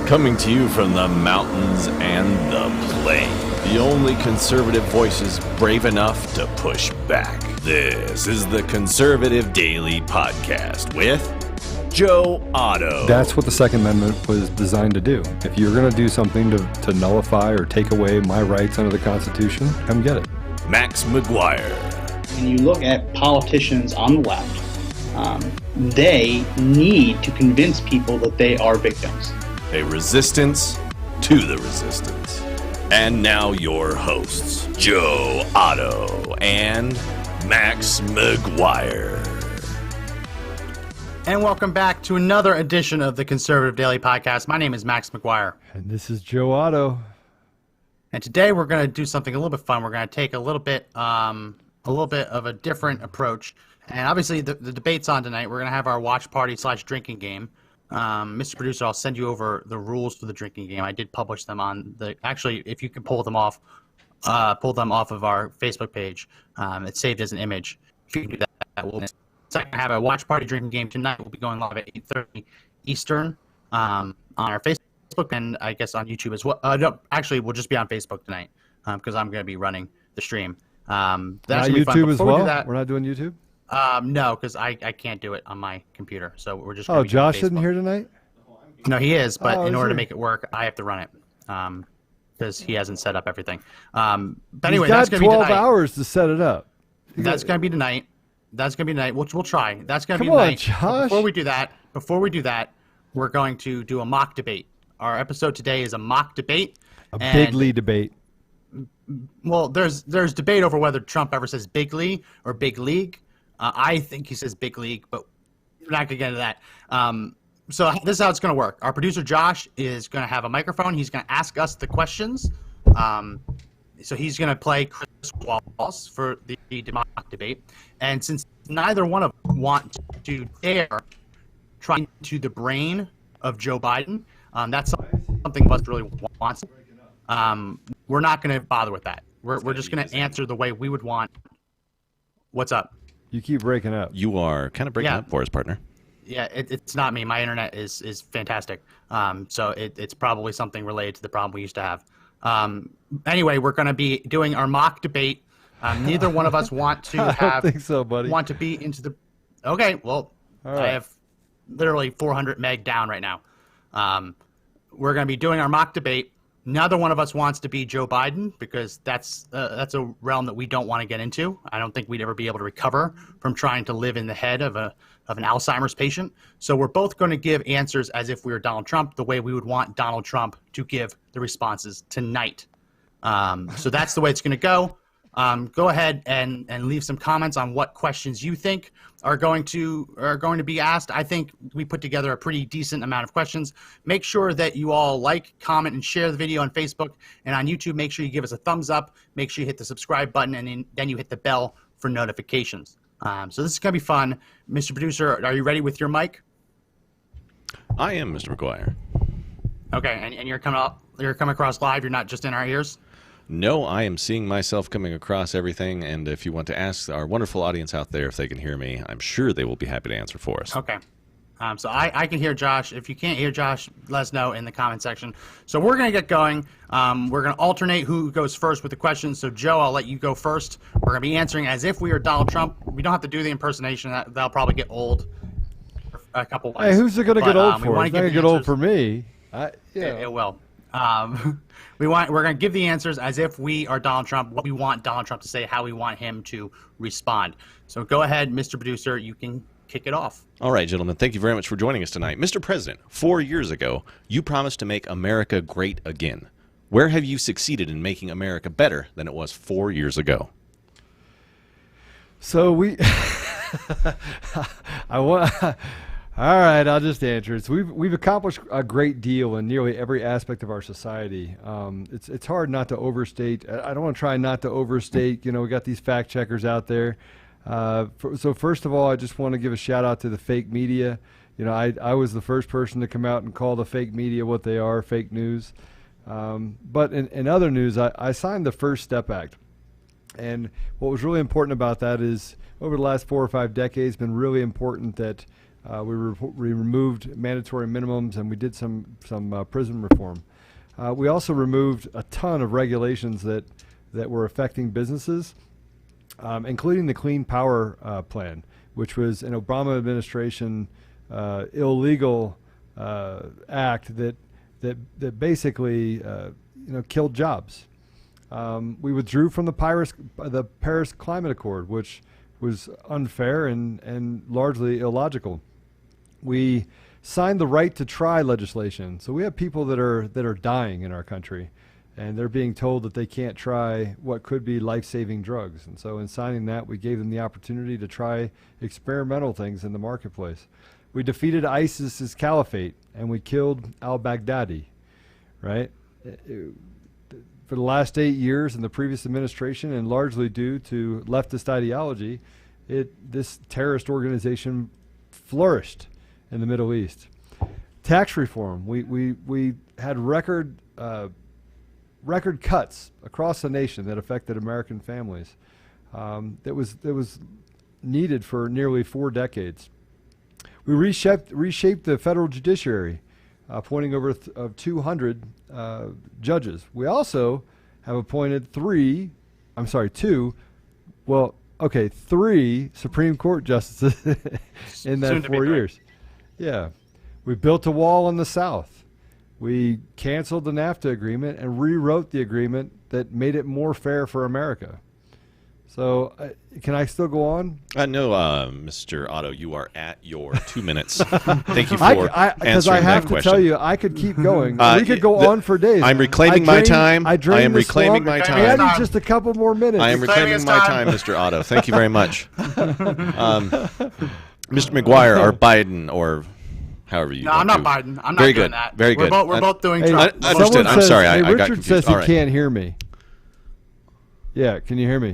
Coming to you from the mountains and the plain. The only conservative voices brave enough to push back. This is the Conservative Daily Podcast with Joe Otto. That's what the Second Amendment was designed to do. If you're going to do something to nullify or take away my rights under the Constitution, come get it. Max McGuire. When you look at politicians on the left, they need to convince people that they are victims. A resistance to the resistance. And now your hosts, Joe Otto and Max McGuire. And welcome back to another edition of the Conservative Daily Podcast. My name is Max McGuire. And this is Joe Otto. And today we're going to do something a little bit fun. We're going to take a little bit of a different approach. And obviously the debate's on tonight. We're going to have our watch party / drinking game. Mr. Producer, I'll send you over the rules for the drinking game. I did publish them on actually, if you can pull them off of our Facebook page. It's saved as an image. If you can do that, we'll have a watch party drinking game tonight. We'll be going live at 8:30 Eastern on our Facebook and I guess on YouTube as well. No, actually, we'll just be on Facebook tonight because I'm going to be running the stream. That's not YouTube as well? We're not doing YouTube? No, because I can't do it on my computer. So we're just. Oh, Josh isn't here tonight? No, he is, but in order to make it work, I have to run it because he hasn't set up everything. But anyway, that's going to be tonight. 12 hours to set it up. That's going to be tonight. That's going to be tonight. We'll try. That's going to be tonight. Josh. Before we do that, we're going to do a mock debate. Our episode today is a mock debate. A bigly debate. Well, there's debate over whether Trump ever says bigly or big league. I think he says big league, but we're not going to get into that. So this is how it's going to work. Our producer, Josh, is going to have a microphone. He's going to ask us the questions. So he's going to play Chris Wallace for the mock debate. And since neither one of us want to dare try into the brain of Joe Biden, that's something Buzz really wants. We're not going to bother with that. We're just going to answer the way we would want. What's up? You keep breaking up. You are kind of breaking up for us, partner. Yeah, it's not me. My internet is fantastic. So it's probably something related to the problem we used to have. Anyway, we're going to be doing our mock debate. Neither one of us want to have. I don't think so, buddy. Want to be into the. Okay, well, right. I have literally 400 meg down right now. We're going to be doing our mock debate. Neither one of us wants to be Joe Biden because that's a realm that we don't want to get into. I don't think we'd ever be able to recover from trying to live in the head of an Alzheimer's patient. So we're both going to give answers as if we were Donald Trump, the way we would want Donald Trump to give the responses tonight. So that's the way it's going to go. Go ahead and leave some comments on what questions you think are going to be asked. I think we put together a pretty decent amount of questions. Make sure that you all like, comment, and share the video on Facebook and on YouTube. Make sure you give us a thumbs up. Make sure you hit the subscribe button and then you hit the bell for notifications. So this is going to be fun. Mr. Producer, are you ready with your mic? I am, Mr. McGuire. Okay, and you're coming across live. You're not just in our ears. No, I am seeing myself coming across everything, and if you want to ask our wonderful audience out there if they can hear me, I'm sure they will be happy to answer for us. Okay. So I can hear Josh. If you can't hear Josh, let us know in the comment section. So we're going to get going. We're going to alternate who goes first with the questions. So, Joe, I'll let you go first. We're going to be answering as if we are Donald Trump. We don't have to do the impersonation. That'll probably get old for a couple months. Hey, who's it going to get old for? It's not going to get old for me. It will. We're going to give the answers as if we are Donald Trump, what we want Donald Trump to say, how we want him to respond. So go ahead, Mr. Producer, you can kick it off. All right, gentlemen, thank you very much for joining us tonight. Mr. President, 4 years ago, you promised to make America great again. Where have you succeeded in making America better than it was 4 years ago? So all right, I'll just answer it. So we've accomplished a great deal in nearly every aspect of our society. It's hard not to overstate. I don't want to try not to overstate. You know, we got these fact checkers out there. So first of all, I just want to give a shout out to the fake media. You know, I was the first person to come out and call the fake media what they are, fake news. But in other news, I signed the First Step Act. And what was really important about that is over the last 4 or 5 decades, it's been really important that We removed mandatory minimums, and we did some prison reform. We also removed a ton of regulations that were affecting businesses, including the Clean Power Plan, which was an Obama administration illegal act that basically killed jobs. We withdrew from the Paris Climate Accord, which was unfair and largely illogical. We signed the right to try legislation. So we have people that are dying in our country, and they're being told that they can't try what could be life-saving drugs. And so in signing that, we gave them the opportunity to try experimental things in the marketplace. We defeated ISIS's caliphate, and we killed al-Baghdadi, right? For the last 8 years in the previous administration, and largely due to leftist ideology, this terrorist organization flourished in the Middle East. Tax reform. We had record cuts across the nation that affected American families. That was needed for nearly 4 decades. We reshaped the federal judiciary, appointing over 200 judges. We also have appointed 3 Supreme Court justices in that 4 years. Yeah. We built a wall in the South. We canceled the NAFTA agreement and rewrote the agreement that made it more fair for America. So, can I still go on? No, Mr. Otto, you are at your 2 minutes. Thank you for answering that question. Because I have to tell you, I could keep going. We could go on for days. I'm reclaiming my time. I am reclaiming my time. I need just a couple more minutes. I am reclaiming my time, Mr. Otto. Thank you very much. Mr. McGuire or Biden or however you. No, I'm not Biden. I'm not very doing good. that. Very good. We're both doing Trump. Understood. I'm sorry. I got Richard confused. says he All right. can't hear me. Yeah, can you hear me?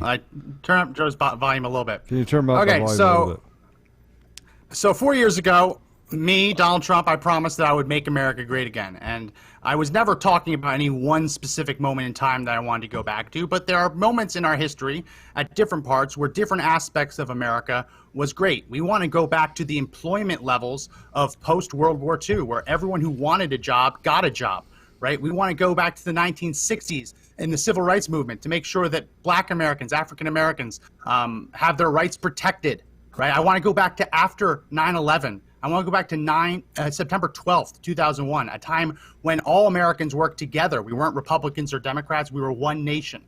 Turn up Joe's volume a little bit. Can you turn up my volume a little bit? So 4 years ago, me, Donald Trump, I promised that I would make America great again. And I was never talking about any one specific moment in time that I wanted to go back to, but there are moments in our history at different parts where different aspects of America was great. We want to go back to the employment levels of post-World War II, where everyone who wanted a job got a job, right? We want to go back to the 1960s in the civil rights movement to make sure that Black Americans, African Americans have their rights protected, right? I want to go back to after 9/11. I want to go back to September 12th, 2001, a time when all Americans worked together. We weren't Republicans or Democrats. We were one nation.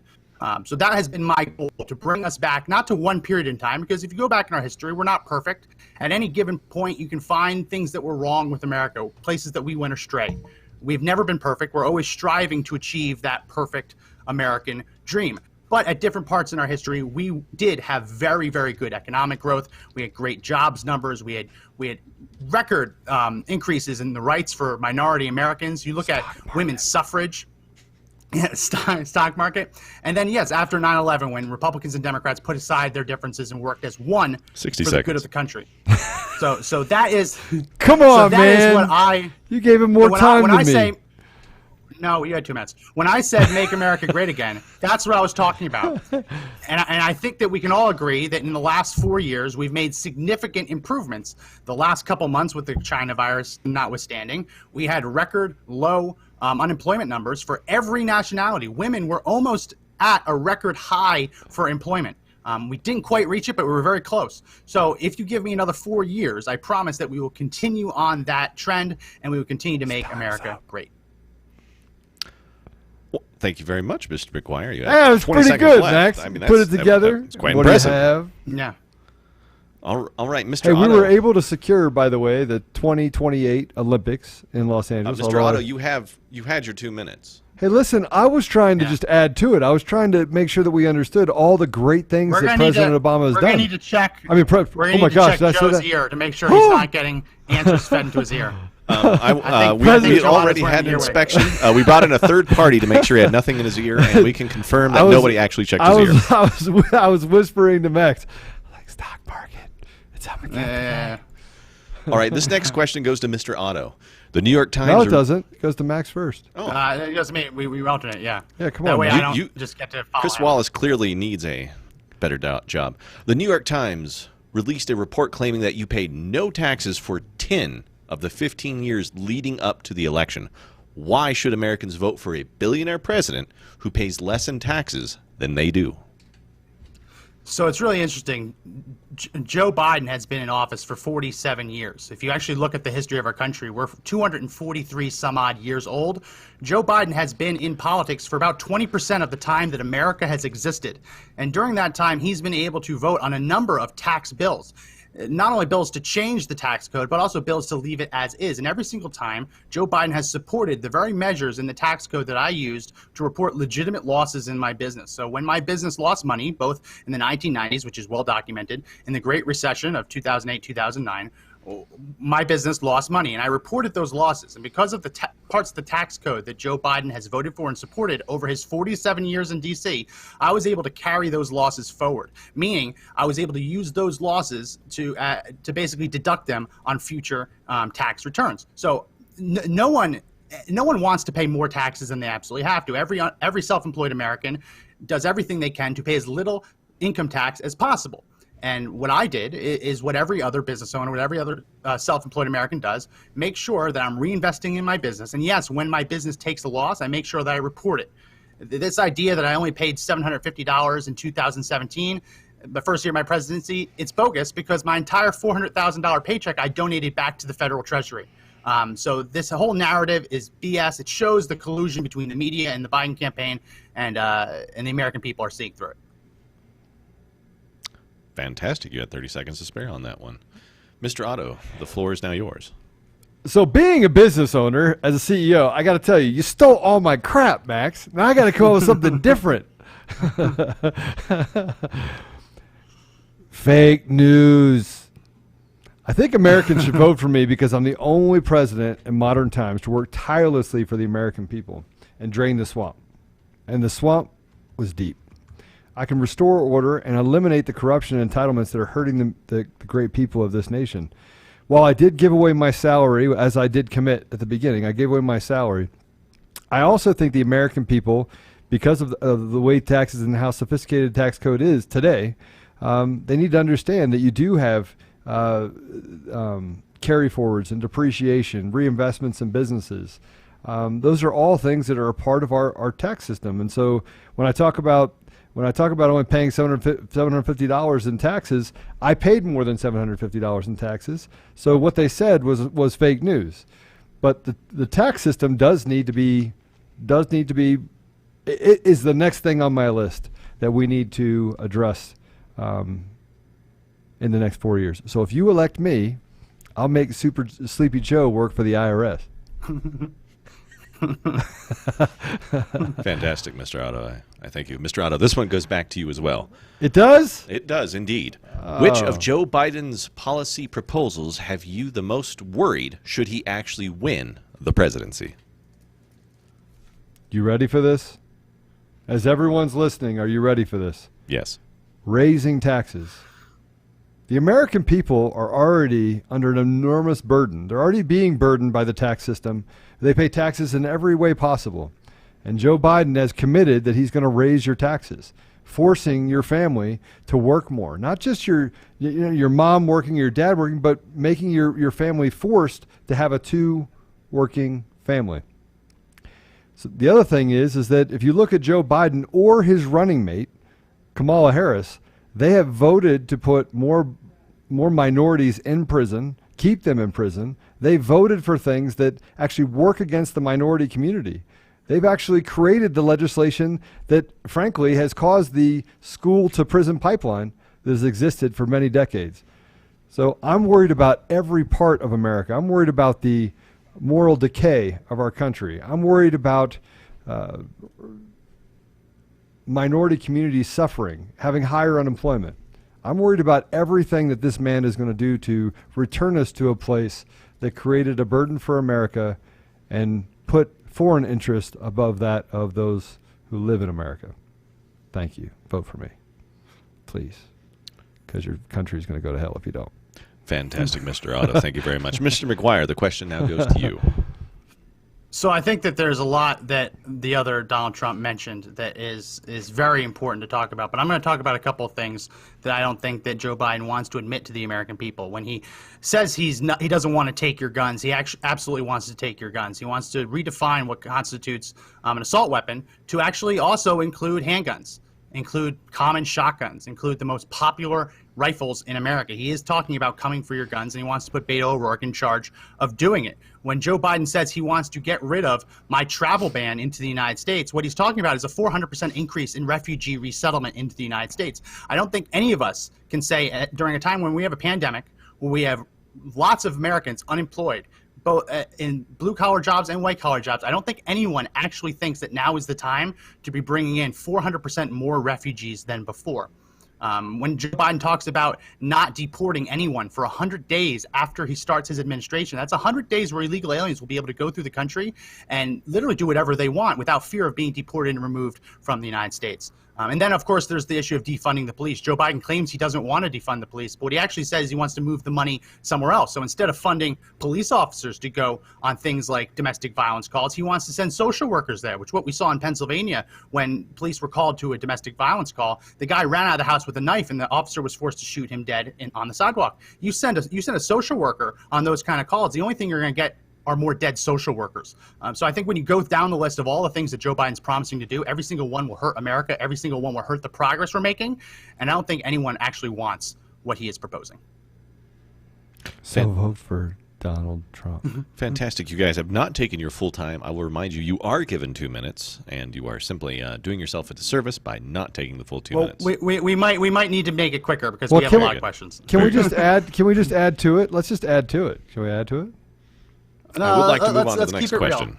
So that has been my goal, to bring us back, not to one period in time, because if you go back in our history, we're not perfect. At any given point, you can find things that were wrong with America, places that we went astray. We've never been perfect. We're always striving to achieve that perfect American dream. But at different parts in our history, we did have very, very good economic growth. We had great jobs numbers. We had record increases in the rights for minority Americans. You look at women's suffrage, stock market. And then, yes, after 9/11, when Republicans and Democrats put aside their differences and worked as one 60 for seconds. the good of the country. So that is... Come on, so that man. is what I... You gave him more time than me. No, you had 2 minutes. When I said make America great again, that's what I was talking about. And I think that we can all agree that in the last 4 years, we've made significant improvements. The last couple months with the China virus notwithstanding, we had record low unemployment numbers for every nationality. Women were almost at a record high for employment. We didn't quite reach it, but we were very close. So if you give me another 4 years, I promise that we will continue on that trend and we will continue to make America great. Thank you very much, Mr. McGuire. Yeah, it was pretty good, left. Max. I mean, Put it together. That's quite what do you impressive. have? Yeah. All right, Mr. Hey, Otto. we were able to secure, by the way, the 2028 Olympics in Los Angeles. Mr. Otto, you had your 2 minutes. Hey, listen, I was trying to just add to it. I was trying to make sure that we understood all the great things that President Obama has done. We're going to need to check. I mean, we're going to check Joe's ear to make sure he's not getting answers fed into his ear. We already had an inspection. We brought in a third party to make sure he had nothing in his ear, and we can confirm that nobody actually checked his ear. I was whispering to Max, like, stock market. It's up again. All right, this next question goes to Mr. Otto. The New York Times... No, it doesn't. It goes to Max first. It doesn't mean we alternate, yeah. Yeah, come that on, way man. I don't just get to follow Chris him. Wallace clearly needs a better job. The New York Times released a report claiming that you paid no taxes for 10 of the 15 years leading up to the election. Why should Americans vote for a billionaire president who pays less in taxes than they do? So it's really interesting. Joe Biden has been in office for 47 years. If you actually look at the history of our country, we're 243 some odd years old. Joe Biden has been in politics for about 20% of the time that America has existed. And during that time, he's been able to vote on a number of tax bills. Not only bills to change the tax code, but also bills to leave it as is. And every single time, Joe Biden has supported the very measures in the tax code that I used to report legitimate losses in my business. So when my business lost money, both in the 1990s, which is well documented, in the Great Recession of 2008, 2009, my business lost money, and I reported those losses. And because of the parts of the tax code that Joe Biden has voted for and supported over his 47 years in D.C., I was able to carry those losses forward, meaning I was able to use those losses to basically deduct them on future tax returns. So no one wants to pay more taxes than they absolutely have to. Every self-employed American does everything they can to pay as little income tax as possible. And what I did is what every other business owner, what every other self-employed American does, make sure that I'm reinvesting in my business. And yes, when my business takes a loss, I make sure that I report it. This idea that I only paid $750 in 2017, the first year of my presidency, it's bogus because my entire $400,000 paycheck I donated back to the federal treasury. So this whole narrative is BS. It shows the collusion between the media and the Biden campaign, and the American people are seeing through it. Fantastic. You had 30 seconds to spare on that one. Mr. Otto, the floor is now yours. So being a business owner, as a CEO, I got to tell you, you stole all my crap, Max. Now I got to come up with something different. Fake news. I think Americans should vote for me because I'm the only president in modern times to work tirelessly for the American people and drain the swamp. And the swamp was deep. I can restore order and eliminate the corruption and entitlements that are hurting the great people of this nation. While I did give away my salary, as I did commit at the beginning, I gave away my salary. I also think the American people, because of the way taxes and how sophisticated the tax code is today, they need to understand that you do have carry forwards and depreciation, reinvestments in businesses. Those are all things that are a part of our tax system. And so when I talk about only paying $750 in taxes, I paid more than $750 in taxes. So what they said was fake news. But the tax system does need to be. It is the next thing on my list that we need to address in the next 4 years. So if you elect me, I'll make Super Sleepy Joe work for the IRS. Fantastic, Mr. Otto. I thank you. Mr. Otto, this one goes back to you as well. It does? It does, indeed. Which of Joe Biden's policy proposals have you the most worried should he actually win the presidency? You ready for this? As everyone's listening, are you ready for this? Yes. Raising taxes. The American people are already under an enormous burden. They're already being burdened by the tax system. They pay taxes in every way possible. And Joe Biden has committed that he's going to raise your taxes, forcing your family to work more. Not just your mom working, your dad working, but making your family forced to have a two-working family. So the other thing is that if you look at Joe Biden or his running mate, Kamala Harris, they have voted to put more minorities in prison, keep them in prison. They voted for things that actually work against the minority community. They've actually created the legislation that, frankly, has caused the school-to-prison pipeline that has existed for many decades. So I'm worried about every part of America. I'm worried about the moral decay of our country. I'm worried about minority communities suffering, having higher unemployment. I'm worried about everything that this man is going to do to return us to a place that created a burden for America and put foreign interest above that of those who live in America. Thank you. Vote for me, please, because your country is going to go to hell if you don't. Fantastic, Mr. Otto. Thank you very much. Mr. McGuire, the question now goes to you. So I think that there's a lot that the other Donald Trump mentioned that is very important to talk about. But I'm going to talk about a couple of things that I don't think that Joe Biden wants to admit to the American people. When he says he doesn't want to take your guns, he actually absolutely wants to take your guns. He wants to redefine what constitutes an assault weapon to actually also include handguns, include common shotguns, include the most popular rifles in America. He is talking about coming for your guns, and he wants to put Beto O'Rourke in charge of doing it. When Joe Biden says he wants to get rid of my travel ban into the United States, what he's talking about is a 400% increase in refugee resettlement into the United States. I don't think any of us can say during a time when we have a pandemic, when we have lots of Americans unemployed, both in blue-collar jobs and white-collar jobs, I don't think anyone actually thinks that now is the time to be bringing in 400% more refugees than before. When Joe Biden talks about not deporting anyone for 100 days after he starts his administration, that's 100 days where illegal aliens will be able to go through the country and literally do whatever they want without fear of being deported and removed from the United States. And then, of course, there's the issue of defunding the police. Joe Biden claims he doesn't want to defund the police, but what he actually says is he wants to move the money somewhere else. So instead of funding police officers to go on things like domestic violence calls, he wants to send social workers there, which is what we saw in Pennsylvania when police were called to a domestic violence call. The guy ran out of the house with a knife, and the officer was forced to shoot him dead on the sidewalk. You send a social worker on those kind of calls, the only thing you're going to get are more dead social workers. So I think when you go down the list of all the things that Joe Biden's promising to do, every single one will hurt America. Every single one will hurt the progress we're making. And I don't think anyone actually wants what he is proposing. So vote for Donald Trump. Fantastic. You guys have not taken your full time. I will remind you, you are given 2 minutes, and you are simply doing yourself a disservice by not taking the full 2 minutes. We might need to make it quicker because we have a lot of questions. Can we just add to it? Let's just add to it. Can we add to it? I would like to move on to the next question.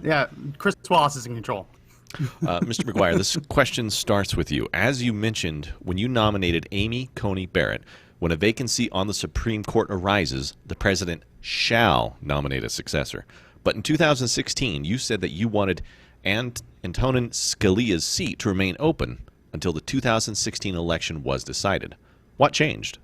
Yeah, Chris Wallace is in control. Mr. McGuire, this question starts with you. As you mentioned, when you nominated Amy Coney Barrett, when a vacancy on the Supreme Court arises, the president shall nominate a successor. But in 2016, you said that you wanted Antonin Scalia's seat to remain open until the 2016 election was decided. What changed?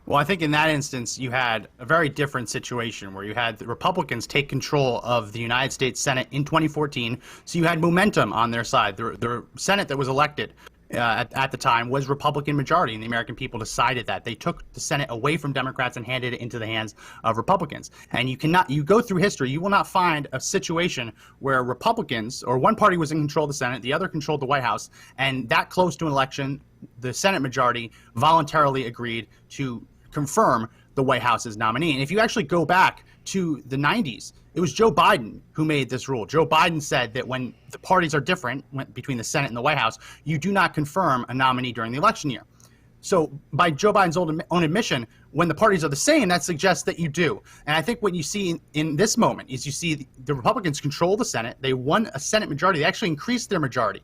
Well, I think in that instance, you had a very different situation where you had the Republicans take control of the United States Senate in 2014. So you had momentum on their side. The Senate that was elected at the time was Republican majority, and the American people decided that. They took the Senate away from Democrats and handed it into the hands of Republicans. And you go through history, you will not find a situation where Republicans, or one party was in control of the Senate, the other controlled the White House, and that close to an election, the Senate majority voluntarily agreed to confirm the White House's nominee. And if you actually go back to the 90s, it was Joe Biden who made this rule. Joe Biden said that when the parties are different between the Senate and the White House, you do not confirm a nominee during the election year. So by Joe Biden's own admission, when the parties are the same, that suggests that you do. And I think what you see in this moment is you see the Republicans control the Senate. They won a Senate majority. They actually increased their majority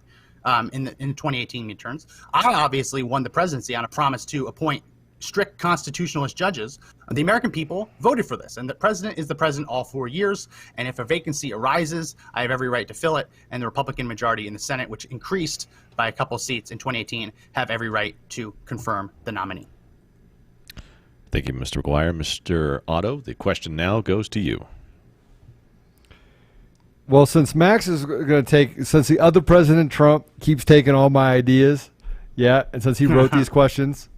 in the 2018 midterms. I obviously won the presidency on a promise to appoint strict constitutionalist judges. The American people voted for this, and the president is the president all 4 years. And if a vacancy arises, I have every right to fill it. And the Republican majority in the Senate, which increased by a couple seats in 2018, have every right to confirm the nominee. Thank you, Mr. McGuire. Mr. Otto, the question now goes to you. Well, since Max is going to since the other President Trump keeps taking all my ideas, and since he wrote these questions.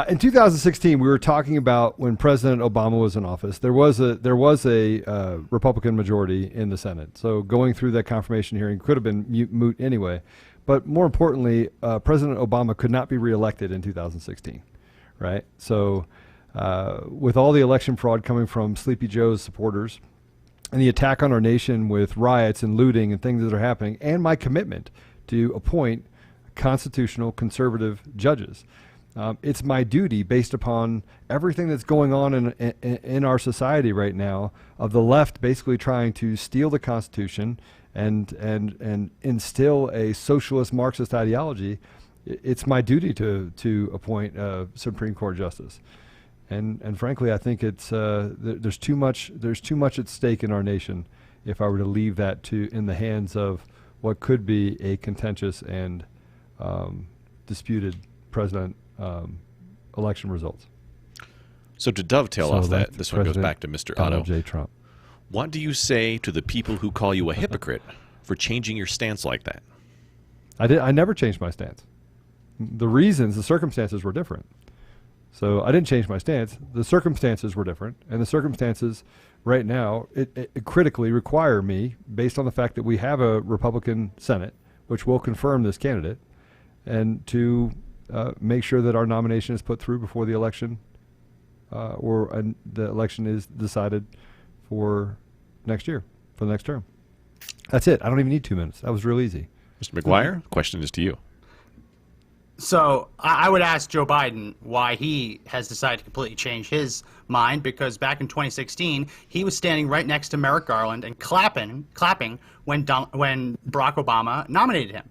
In 2016, we were talking about when President Obama was in office. There was a Republican majority in the Senate, so going through that confirmation hearing could have been moot anyway. But more importantly, President Obama could not be reelected in 2016, right? So with all the election fraud coming from Sleepy Joe's supporters and the attack on our nation with riots and looting and things that are happening, and my commitment to appoint constitutional conservative judges. It's my duty, based upon everything that's going on in our society right now, of the left basically trying to steal the Constitution and instill a socialist Marxist ideology. It's my duty to appoint a Supreme Court justice. And frankly, I think it's there's too much at stake in our nation if I were to leave that in the hands of what could be a contentious and disputed president election results. So to dovetail So off that, elect this one goes President back to Mr. Donald Otto. J. Trump. What do you say to the people who call you a hypocrite for changing your stance like that? I never changed my stance. The circumstances were different. So I didn't change my stance. The circumstances were different, and the circumstances right now it critically require me, based on the fact that we have a Republican Senate, which will confirm this candidate, and to make sure that our nomination is put through before the election, the election is decided for next year, for the next term. That's it. I don't even need 2 minutes. That was real easy. Mr. McGuire, the question is to you. So I would ask Joe Biden why he has decided to completely change his mind, because back in 2016, he was standing right next to Merrick Garland and clapping when Barack Obama nominated him.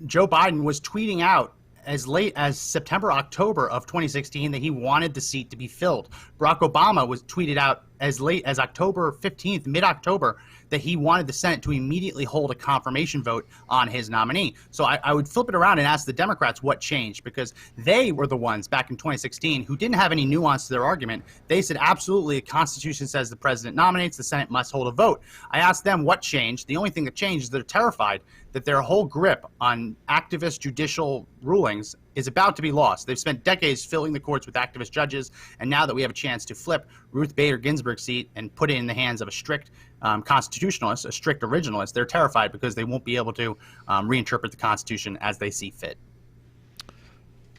Joe Biden was tweeting out as late as September, October of 2016 that he wanted the seat to be filled. Barack Obama was tweeted out as late as October 15th, mid-October, that he wanted the Senate to immediately hold a confirmation vote on his nominee. So I would flip it around and ask the Democrats what changed, because they were the ones back in 2016 who didn't have any nuance to their argument. They said, absolutely, the Constitution says the president nominates, the Senate must hold a vote. I asked them what changed. The only thing that changed is they're terrified that their whole grip on activist judicial rulings is about to be lost. They've spent decades filling the courts with activist judges, and now that we have a chance to flip Ruth Bader Ginsburg's seat and put it in the hands of a strict constitutionalist, a strict originalist, they're terrified because they won't be able to reinterpret the Constitution as they see fit.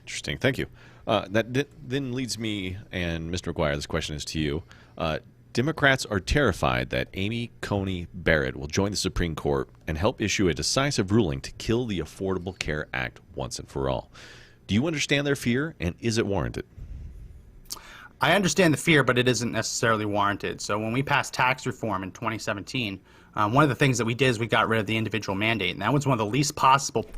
Interesting. Thank you. That then leads me, and Mr. McGuire, this question is to you. Democrats are terrified that Amy Coney Barrett will join the Supreme Court and help issue a decisive ruling to kill the Affordable Care Act once and for all. Do you understand their fear, and is it warranted? I understand the fear, but it isn't necessarily warranted. So when we passed tax reform in 2017, one of the things that we did is we got rid of the individual mandate, and that was one of the least positive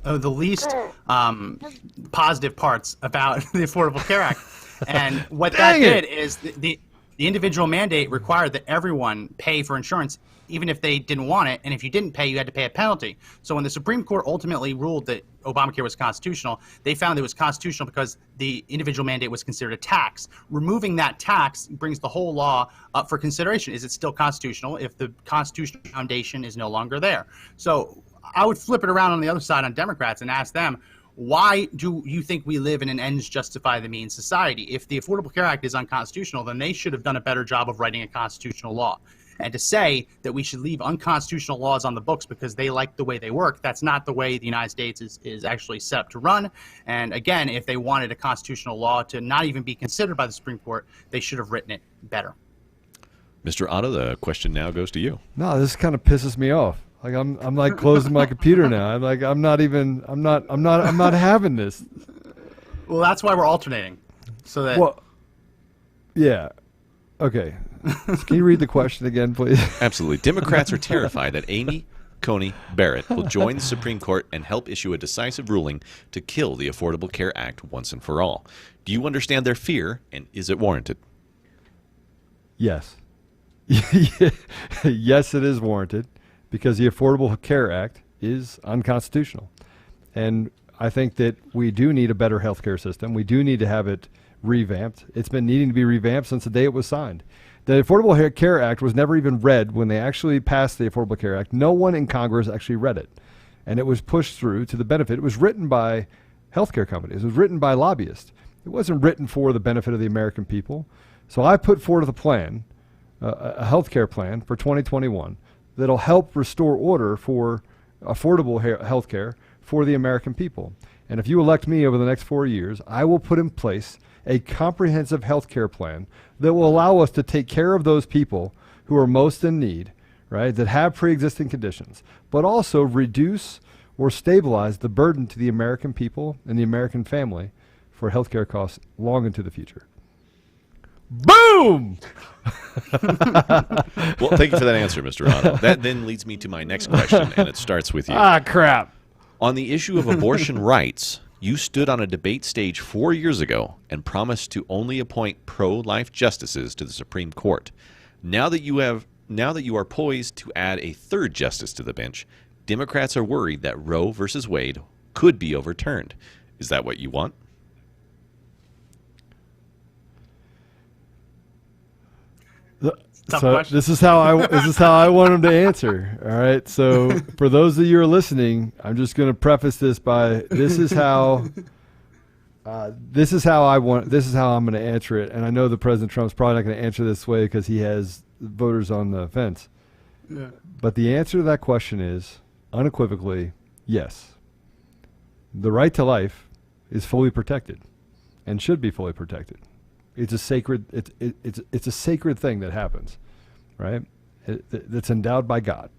parts about the Affordable Care Act. And what that did is the individual mandate required that everyone pay for insurance, even if they didn't want it, and if you didn't pay, you had to pay a penalty. So when the Supreme Court ultimately ruled that Obamacare was constitutional, they found it was constitutional because the individual mandate was considered a tax. Removing that tax brings the whole law up for consideration. Is it still constitutional if the constitutional foundation is no longer there? So I would flip it around on the other side on Democrats and ask them, why do you think we live in an ends justify the means society? If the Affordable Care Act is unconstitutional, then they should have done a better job of writing a constitutional law. And to say that we should leave unconstitutional laws on the books because they like the way they work, that's not the way the United States is actually set up to run. And again, if they wanted a constitutional law to not even be considered by the Supreme Court, they should have written it better. Mr. Otto, the question now goes to you. No, this kind of pisses me off. Like I'm like closing my computer now. I'm not having this. Well, that's why we're alternating. So that yeah. Okay. So can you read the question again, please? Absolutely. Democrats are terrified that Amy Coney Barrett will join the Supreme Court and help issue a decisive ruling to kill the Affordable Care Act once and for all. Do you understand their fear, and is it warranted? Yes. Yes, it is warranted, because the Affordable Care Act is unconstitutional. And I think that we do need a better health care system. We do need to have it revamped. It's been needing to be revamped since the day it was signed. The Affordable Care Act was never even read when they actually passed the Affordable Care Act. No one in Congress actually read it. And it was pushed through to the benefit. It was written by healthcare companies. It was written by lobbyists. It wasn't written for the benefit of the American people. So I put forward a plan, a healthcare plan for 2021 that'll help restore order for affordable health care for the American people. And if you elect me over the next 4 years, I will put in place a comprehensive health care plan that will allow us to take care of those people who are most in need, right, that have pre-existing conditions, but also reduce or stabilize the burden to the American people and the American family for health care costs long into the future. Boom! Well, thank you for that answer, Mr. Otto. That then leads me to my next question, and it starts with you. Ah, crap. On the issue of abortion rights, you stood on a debate stage 4 years ago and promised to only appoint pro-life justices to the Supreme Court. Now that you are poised to add a third justice to the bench, Democrats are worried that Roe versus Wade could be overturned. Is that what you want? Tough So question. this is how I want him to answer. All right. So for those of you who are listening, I'm just going to preface this by this is how I'm going to answer it. And I know that President Trump's probably not going to answer this way because he has voters on the fence. Yeah. But the answer to that question is unequivocally yes. The right to life is fully protected and should be fully protected. It's a sacred it's a sacred thing that happens, right? That's endowed by God.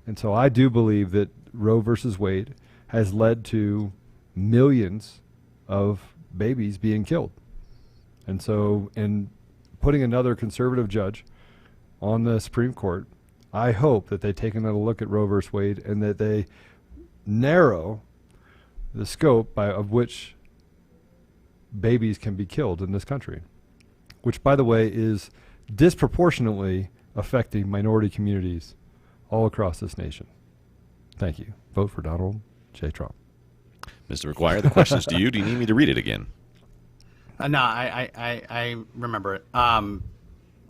And so I do believe that Roe versus Wade has led to millions of babies being killed. And so in putting another conservative judge on the Supreme Court, I hope that they take another look at Roe versus Wade and that they narrow the scope of which babies can be killed in this country, which, by the way, is disproportionately affecting minority communities all across this nation. Thank you. Vote for Donald J. Trump. Mr. McGuire, the question's to you. Do you need me to read it again? No, I remember it.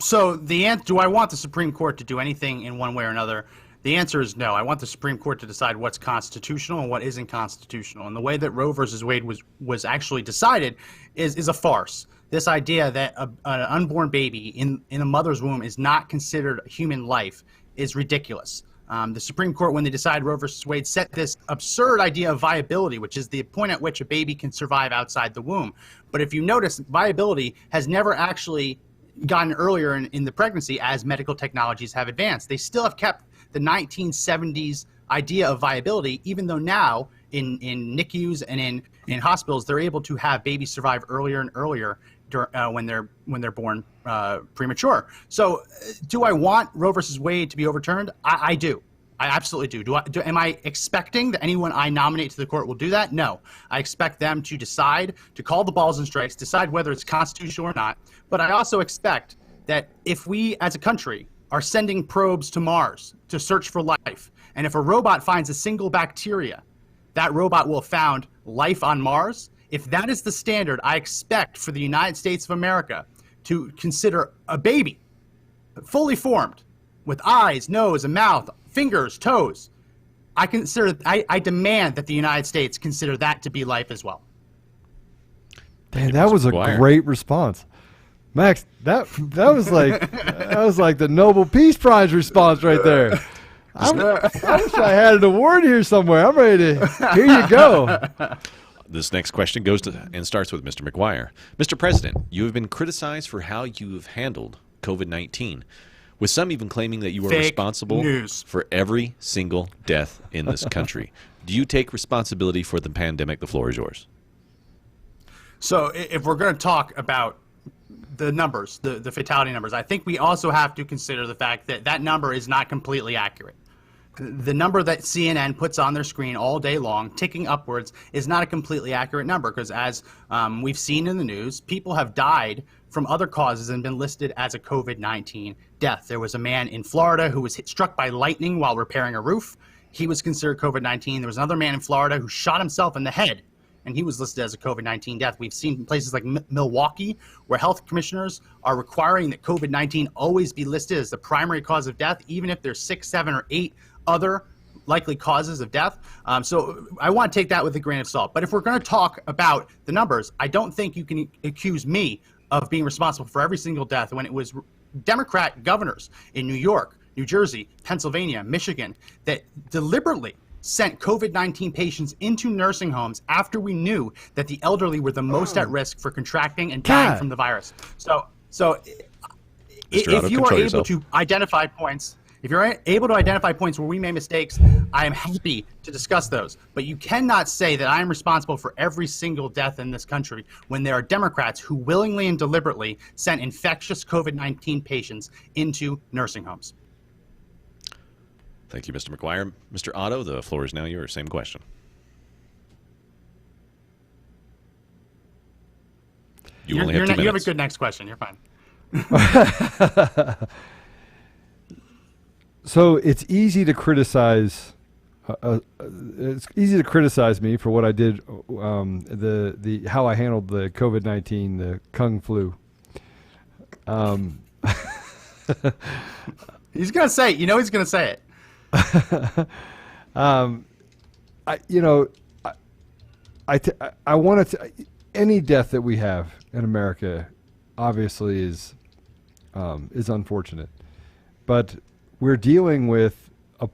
So do I want the Supreme Court to do anything in one way or another? The answer is no. I want the Supreme Court to decide what's constitutional and what isn't constitutional. And the way that Roe versus Wade was actually decided is a farce. This idea that an unborn baby in a mother's womb is not considered a human life is ridiculous. The Supreme Court, when they decided Roe versus Wade, set this absurd idea of viability, which is the point at which a baby can survive outside the womb. But if you notice, viability has never actually gotten earlier in the pregnancy as medical technologies have advanced. They still have kept the 1970s idea of viability, even though now in NICUs and in hospitals, they're able to have babies survive earlier and earlier when they're born premature. So do I want Roe versus Wade to be overturned? I do. I absolutely do. Am I expecting that anyone I nominate to the court will do that? No. I expect them to decide, to call the balls and strikes, decide whether it's constitutional or not. But I also expect that if we as a country are sending probes to Mars to search for life, and if a robot finds a single bacteria, that robot will have found life on Mars. If that is the standard, I expect for the United States of America to consider a baby fully formed with eyes, nose, a mouth, fingers, toes. I demand that the United States consider that to be life as well. Dan, that was a great response. Max, that was like the Nobel Peace Prize response right there. I wish I had an award here somewhere. I'm ready to. Here you go. This next question goes to and starts with Mr. McGuire. Mr. President, you have been criticized for how you have handled COVID-19, with some even claiming that you are responsible for every single death in this country. Do you take responsibility for the pandemic? The floor is yours. So if we're going to talk about the numbers, the fatality numbers, I think we also have to consider the fact that that number is not completely accurate. The number that CNN puts on their screen all day long, ticking upwards, is not a completely accurate number because as we've seen in the news, people have died from other causes and been listed as a COVID-19 death. There was a man in Florida who was struck by lightning while repairing a roof. He was considered COVID-19. There was another man in Florida who shot himself in the head, and he was listed as a COVID-19 death. We've seen places like Milwaukee where health commissioners are requiring that COVID-19 always be listed as the primary cause of death, even if there's 6, 7, or 8 other likely causes of death. So I want to take that with a grain of salt. But if we're going to talk about the numbers, I don't think you can accuse me of being responsible for every single death when it was Democrat governors in New York, New Jersey, Pennsylvania, Michigan that deliberately sent COVID-19 patients into nursing homes after we knew that the elderly were the most at risk for contracting and dying from the virus. So if you are able to identify points, if you're able to identify points where we made mistakes, I am happy to discuss those. But you cannot say that I am responsible for every single death in this country when there are Democrats who willingly and deliberately sent infectious COVID-19 patients into nursing homes. Thank you, Mr. McGuire. Mr. Otto, the floor is now yours. Same question. You only have 2 minutes. You have a good next question. You're fine. So it's easy to criticize. It's easy to criticize me for what I did, how I handled the COVID-19, the Kung flu. He's gonna say it. You know he's gonna say it. I want to. Any death that we have in America, obviously, is unfortunate, but we're dealing with a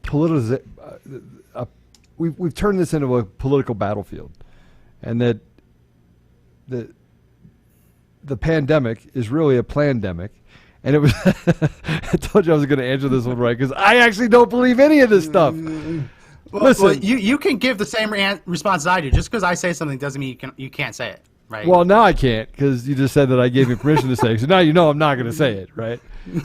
we've turned this into a political battlefield, and that the pandemic is really a plandemic. And it was, I told you I was going to answer this one right, because I actually don't believe any of this stuff. Listen, you can give the same response as I do. Just because I say something doesn't mean you can't say it, right? Well, now I can't, because you just said that I gave you permission to say it. So now you know I'm not going to say it, right?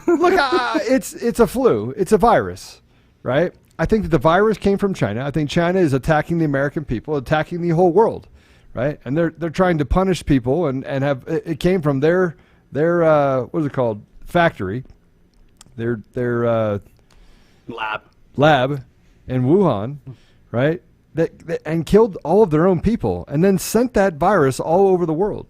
Look, it's a flu. It's a virus, right? I think that the virus came from China. I think China is attacking the American people, attacking the whole world, right? And they're trying to punish people, and have it came from their what is it called? Factory, their lab in Wuhan, right? And killed all of their own people, and then sent that virus all over the world.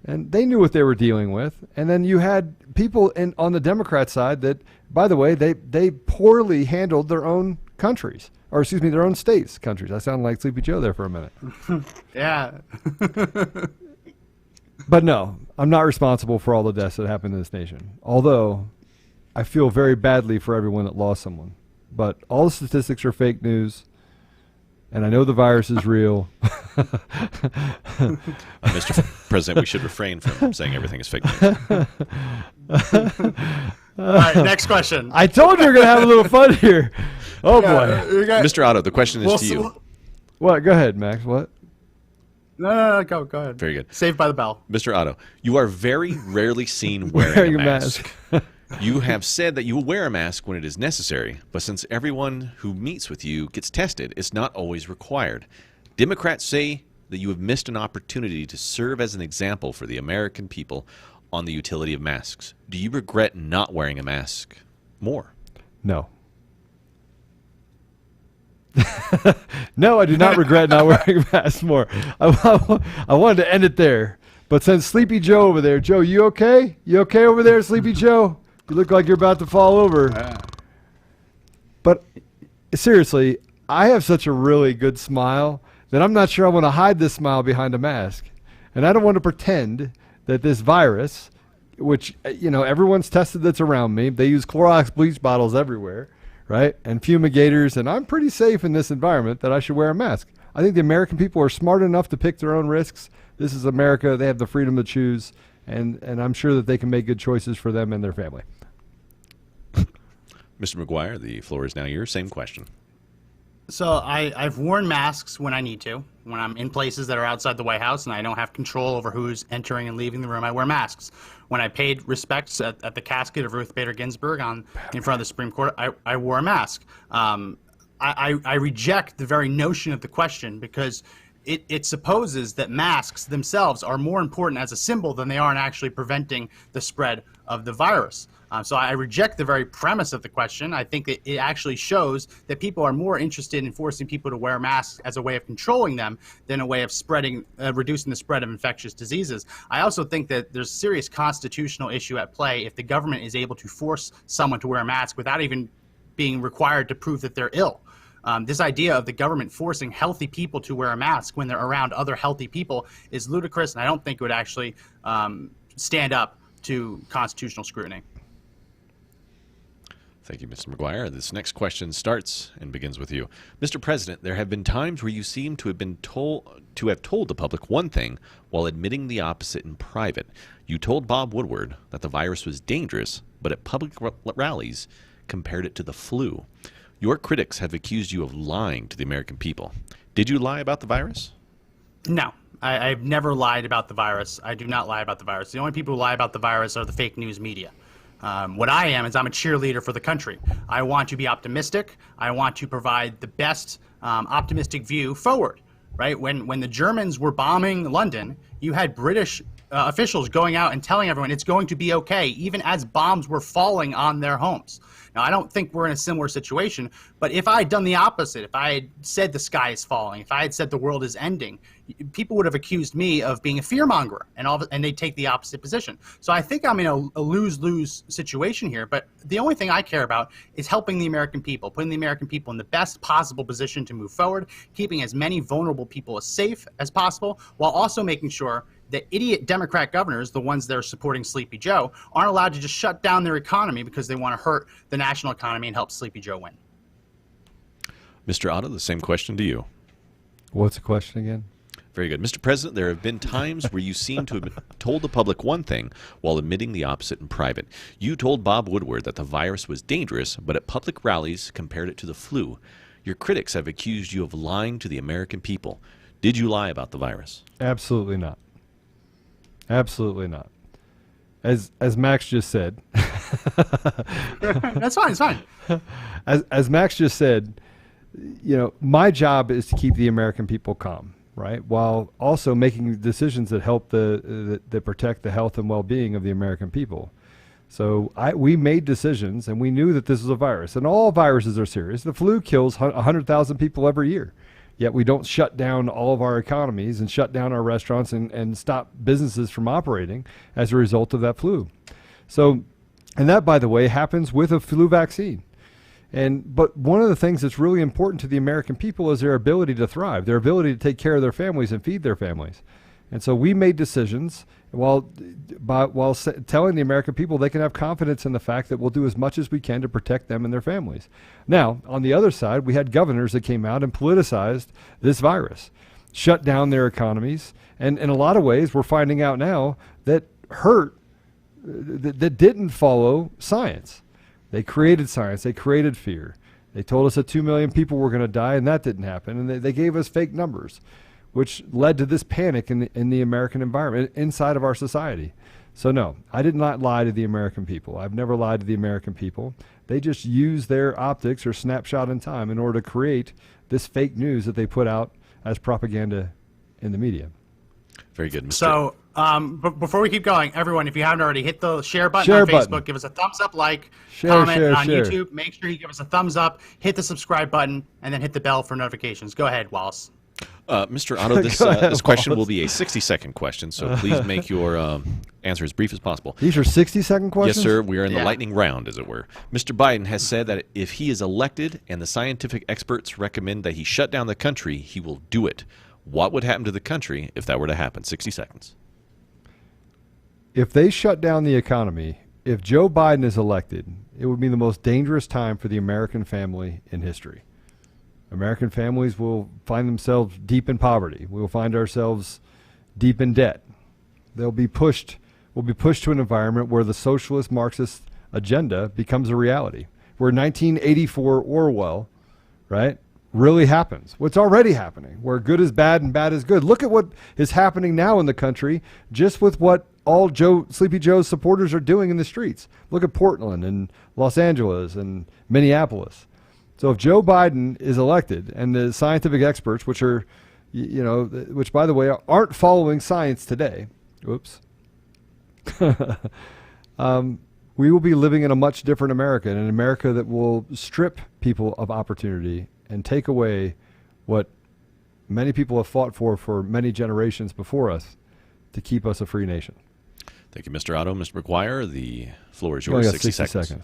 And they knew what they were dealing with. And then you had people on the Democrat side that, by the way, they poorly handled their own countries, or excuse me, their own states, countries. I sound like Sleepy Joe there for a minute. Yeah. But no, I'm not responsible for all the deaths that happened in this nation. Although I feel very badly for everyone that lost someone. But all the statistics are fake news, and I know the virus is real. Mr. President, we should refrain from saying everything is fake news. All right, next question. I told you we're going to have a little fun here. Oh, boy. Mr. Otto, the question is to you. What? Go ahead, Max. What? No, go ahead. Very good. Saved by the bell. Mr. Otto, you are very rarely seen wearing a mask. You have said that you will wear a mask when it is necessary, but since everyone who meets with you gets tested, it's not always required. Democrats say that you have missed an opportunity to serve as an example for the American people on the utility of masks. Do you regret not wearing a mask more? No. No, I do not regret not wearing a mask more. I wanted to end it there. But since Sleepy Joe over there, Joe, you okay? You okay over there, Sleepy Joe? You look like you're about to fall over. But seriously, I have such a really good smile that I'm not sure I want to hide this smile behind a mask. And I don't want to pretend that this virus, which, everyone's tested that's around me, they use Clorox bleach bottles everywhere, right? And fumigators, and I'm pretty safe in this environment, that I should wear a mask. I think the American people are smart enough to pick their own risks. This is America. They have the freedom to choose, and I'm sure that they can make good choices for them and their family. Mr. McGuire, the floor is now yours. Same question. So I've worn masks when I need to. When I'm in places that are outside the White House and I don't have control over who's entering and leaving the room, I wear masks. When I paid respects at the casket of Ruth Bader Ginsburg in front of the Supreme Court, I wore a mask. I reject the very notion of the question because it supposes that masks themselves are more important as a symbol than they are in actually preventing the spread of the virus. So I reject the very premise of the question. I think that it actually shows that people are more interested in forcing people to wear masks as a way of controlling them than a way of reducing the spread of infectious diseases. I also think that there's a serious constitutional issue at play if the government is able to force someone to wear a mask without even being required to prove that they're ill. This idea of the government forcing healthy people to wear a mask when they're around other healthy people is ludicrous, and I don't think it would actually stand up to constitutional scrutiny. Thank you, Mr. McGuire. This next question starts and begins with you. Mr. President, there have been times where you seem to have told the public one thing while admitting the opposite in private. You told Bob Woodward that the virus was dangerous, but at public rallies compared it to the flu. Your critics have accused you of lying to the American people. Did you lie about the virus? No, I've never lied about the virus. I do not lie about the virus. The only people who lie about the virus are the fake news media. What I am is I'm a cheerleader for the country. I want to be optimistic. I want to provide the best optimistic view forward. Right? When the Germans were bombing London, you had British officials going out and telling everyone it's going to be okay, even as bombs were falling on their homes. Now, I don't think we're in a similar situation, but if I had done the opposite, if I had said the sky is falling, if I had said the world is ending, people would have accused me of being a fearmonger, and they'd take the opposite position. So I think I'm in a lose-lose situation here, but the only thing I care about is helping the American people, putting the American people in the best possible position to move forward, keeping as many vulnerable people as safe as possible, while also making sure that idiot Democrat governors, the ones that are supporting Sleepy Joe, aren't allowed to just shut down their economy because they want to hurt the national economy and help Sleepy Joe win. Mr. Otto, the same question to you. What's the question again? Very good. Mr. President, there have been times where you seem to have told the public one thing while admitting the opposite in private. You told Bob Woodward that the virus was dangerous, but at public rallies compared it to the flu. Your critics have accused you of lying to the American people. Did you lie about the virus? Absolutely not. Absolutely not. As Max just said. That's fine. It's fine. As Max just said, my job is to keep the American people calm, right? While also making decisions that help that protect the health and well-being of the American people. So we made decisions, and we knew that this was a virus, and all viruses are serious. The flu kills 100,000 people every year. Yet we don't shut down all of our economies and shut down our restaurants and stop businesses from operating as a result of that flu. So, and that, by the way, happens with a flu vaccine. But one of the things that's really important to the American people is their ability to thrive, their ability to take care of their families and feed their families. And so we made decisions while telling the American people they can have confidence in the fact that we'll do as much as we can to protect them and their families. Now, on the other side, we had governors that came out and politicized this virus, shut down their economies, and in a lot of ways we're finding out now that that didn't follow science. They created science. They created fear. They told us that 2 million people were going to die, and that didn't happen. And they gave us fake numbers, which led to this panic in the American environment, inside of our society. So no, I did not lie to the American people. I've never lied to the American people. They just use their optics or snapshot in time in order to create this fake news that they put out as propaganda in the media. Very good, Mr. So but before we keep going, everyone, if you haven't already, hit the share button on Facebook, give us a thumbs up, comment on YouTube, make sure you give us a thumbs up, hit the subscribe button, and then hit the bell for notifications. Go ahead, Wallace. Mr. Otto, this question will be a 60-second question, so please make your answer as brief as possible. These are 60-second questions? Yes, sir. We are in the lightning round, as it were. Mr. Biden has said that if he is elected and the scientific experts recommend that he shut down the country, he will do it. What would happen to the country if that were to happen? 60 seconds. If they shut down the economy, if Joe Biden is elected, it would be the most dangerous time for the American family in history. American families will find themselves deep in poverty. We will find ourselves deep in debt. We'll be pushed to an environment where the socialist Marxist agenda becomes a reality, where 1984 Orwell, right, really happens. What's already happening, where good is bad and bad is good. Look at what is happening now in the country, just with what all Sleepy Joe's supporters are doing in the streets. Look at Portland and Los Angeles and Minneapolis. So if Joe Biden is elected and the scientific experts, which are, which by the way aren't following science today, we will be living in a much different America, and an America that will strip people of opportunity and take away what many people have fought for many generations before us to keep us a free nation. Thank you, Mr. Otto. Mr. McGuire, the floor is yours. 60 seconds.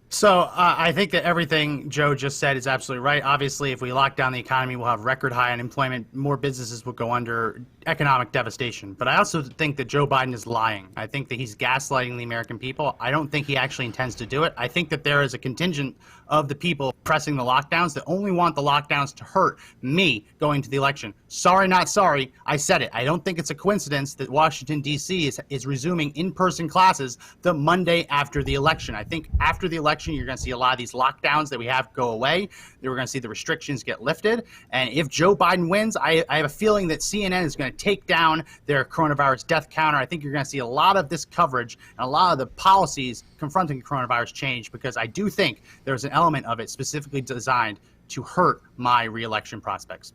So I think that everything Joe just said is absolutely right. Obviously, if we lock down the economy, we'll have record high unemployment. More businesses will go under economic devastation. But I also think that Joe Biden is lying. I think that he's gaslighting the American people. I don't think he actually intends to do it. I think that there is a contingent of the people pressing the lockdowns that only want the lockdowns to hurt me going to the election. Sorry, not sorry. I said it. I don't think it's a coincidence that Washington, D.C. is resuming in-person classes the Monday after the election. I think after the election, you're going to see a lot of these lockdowns that we have go away. We're going to see the restrictions get lifted. And if Joe Biden wins, I have a feeling that CNN is going to take down their coronavirus death counter. I think you're going to see a lot of this coverage and a lot of the policies confronting coronavirus change, because I do think there's an element of it specifically designed to hurt my re-election prospects.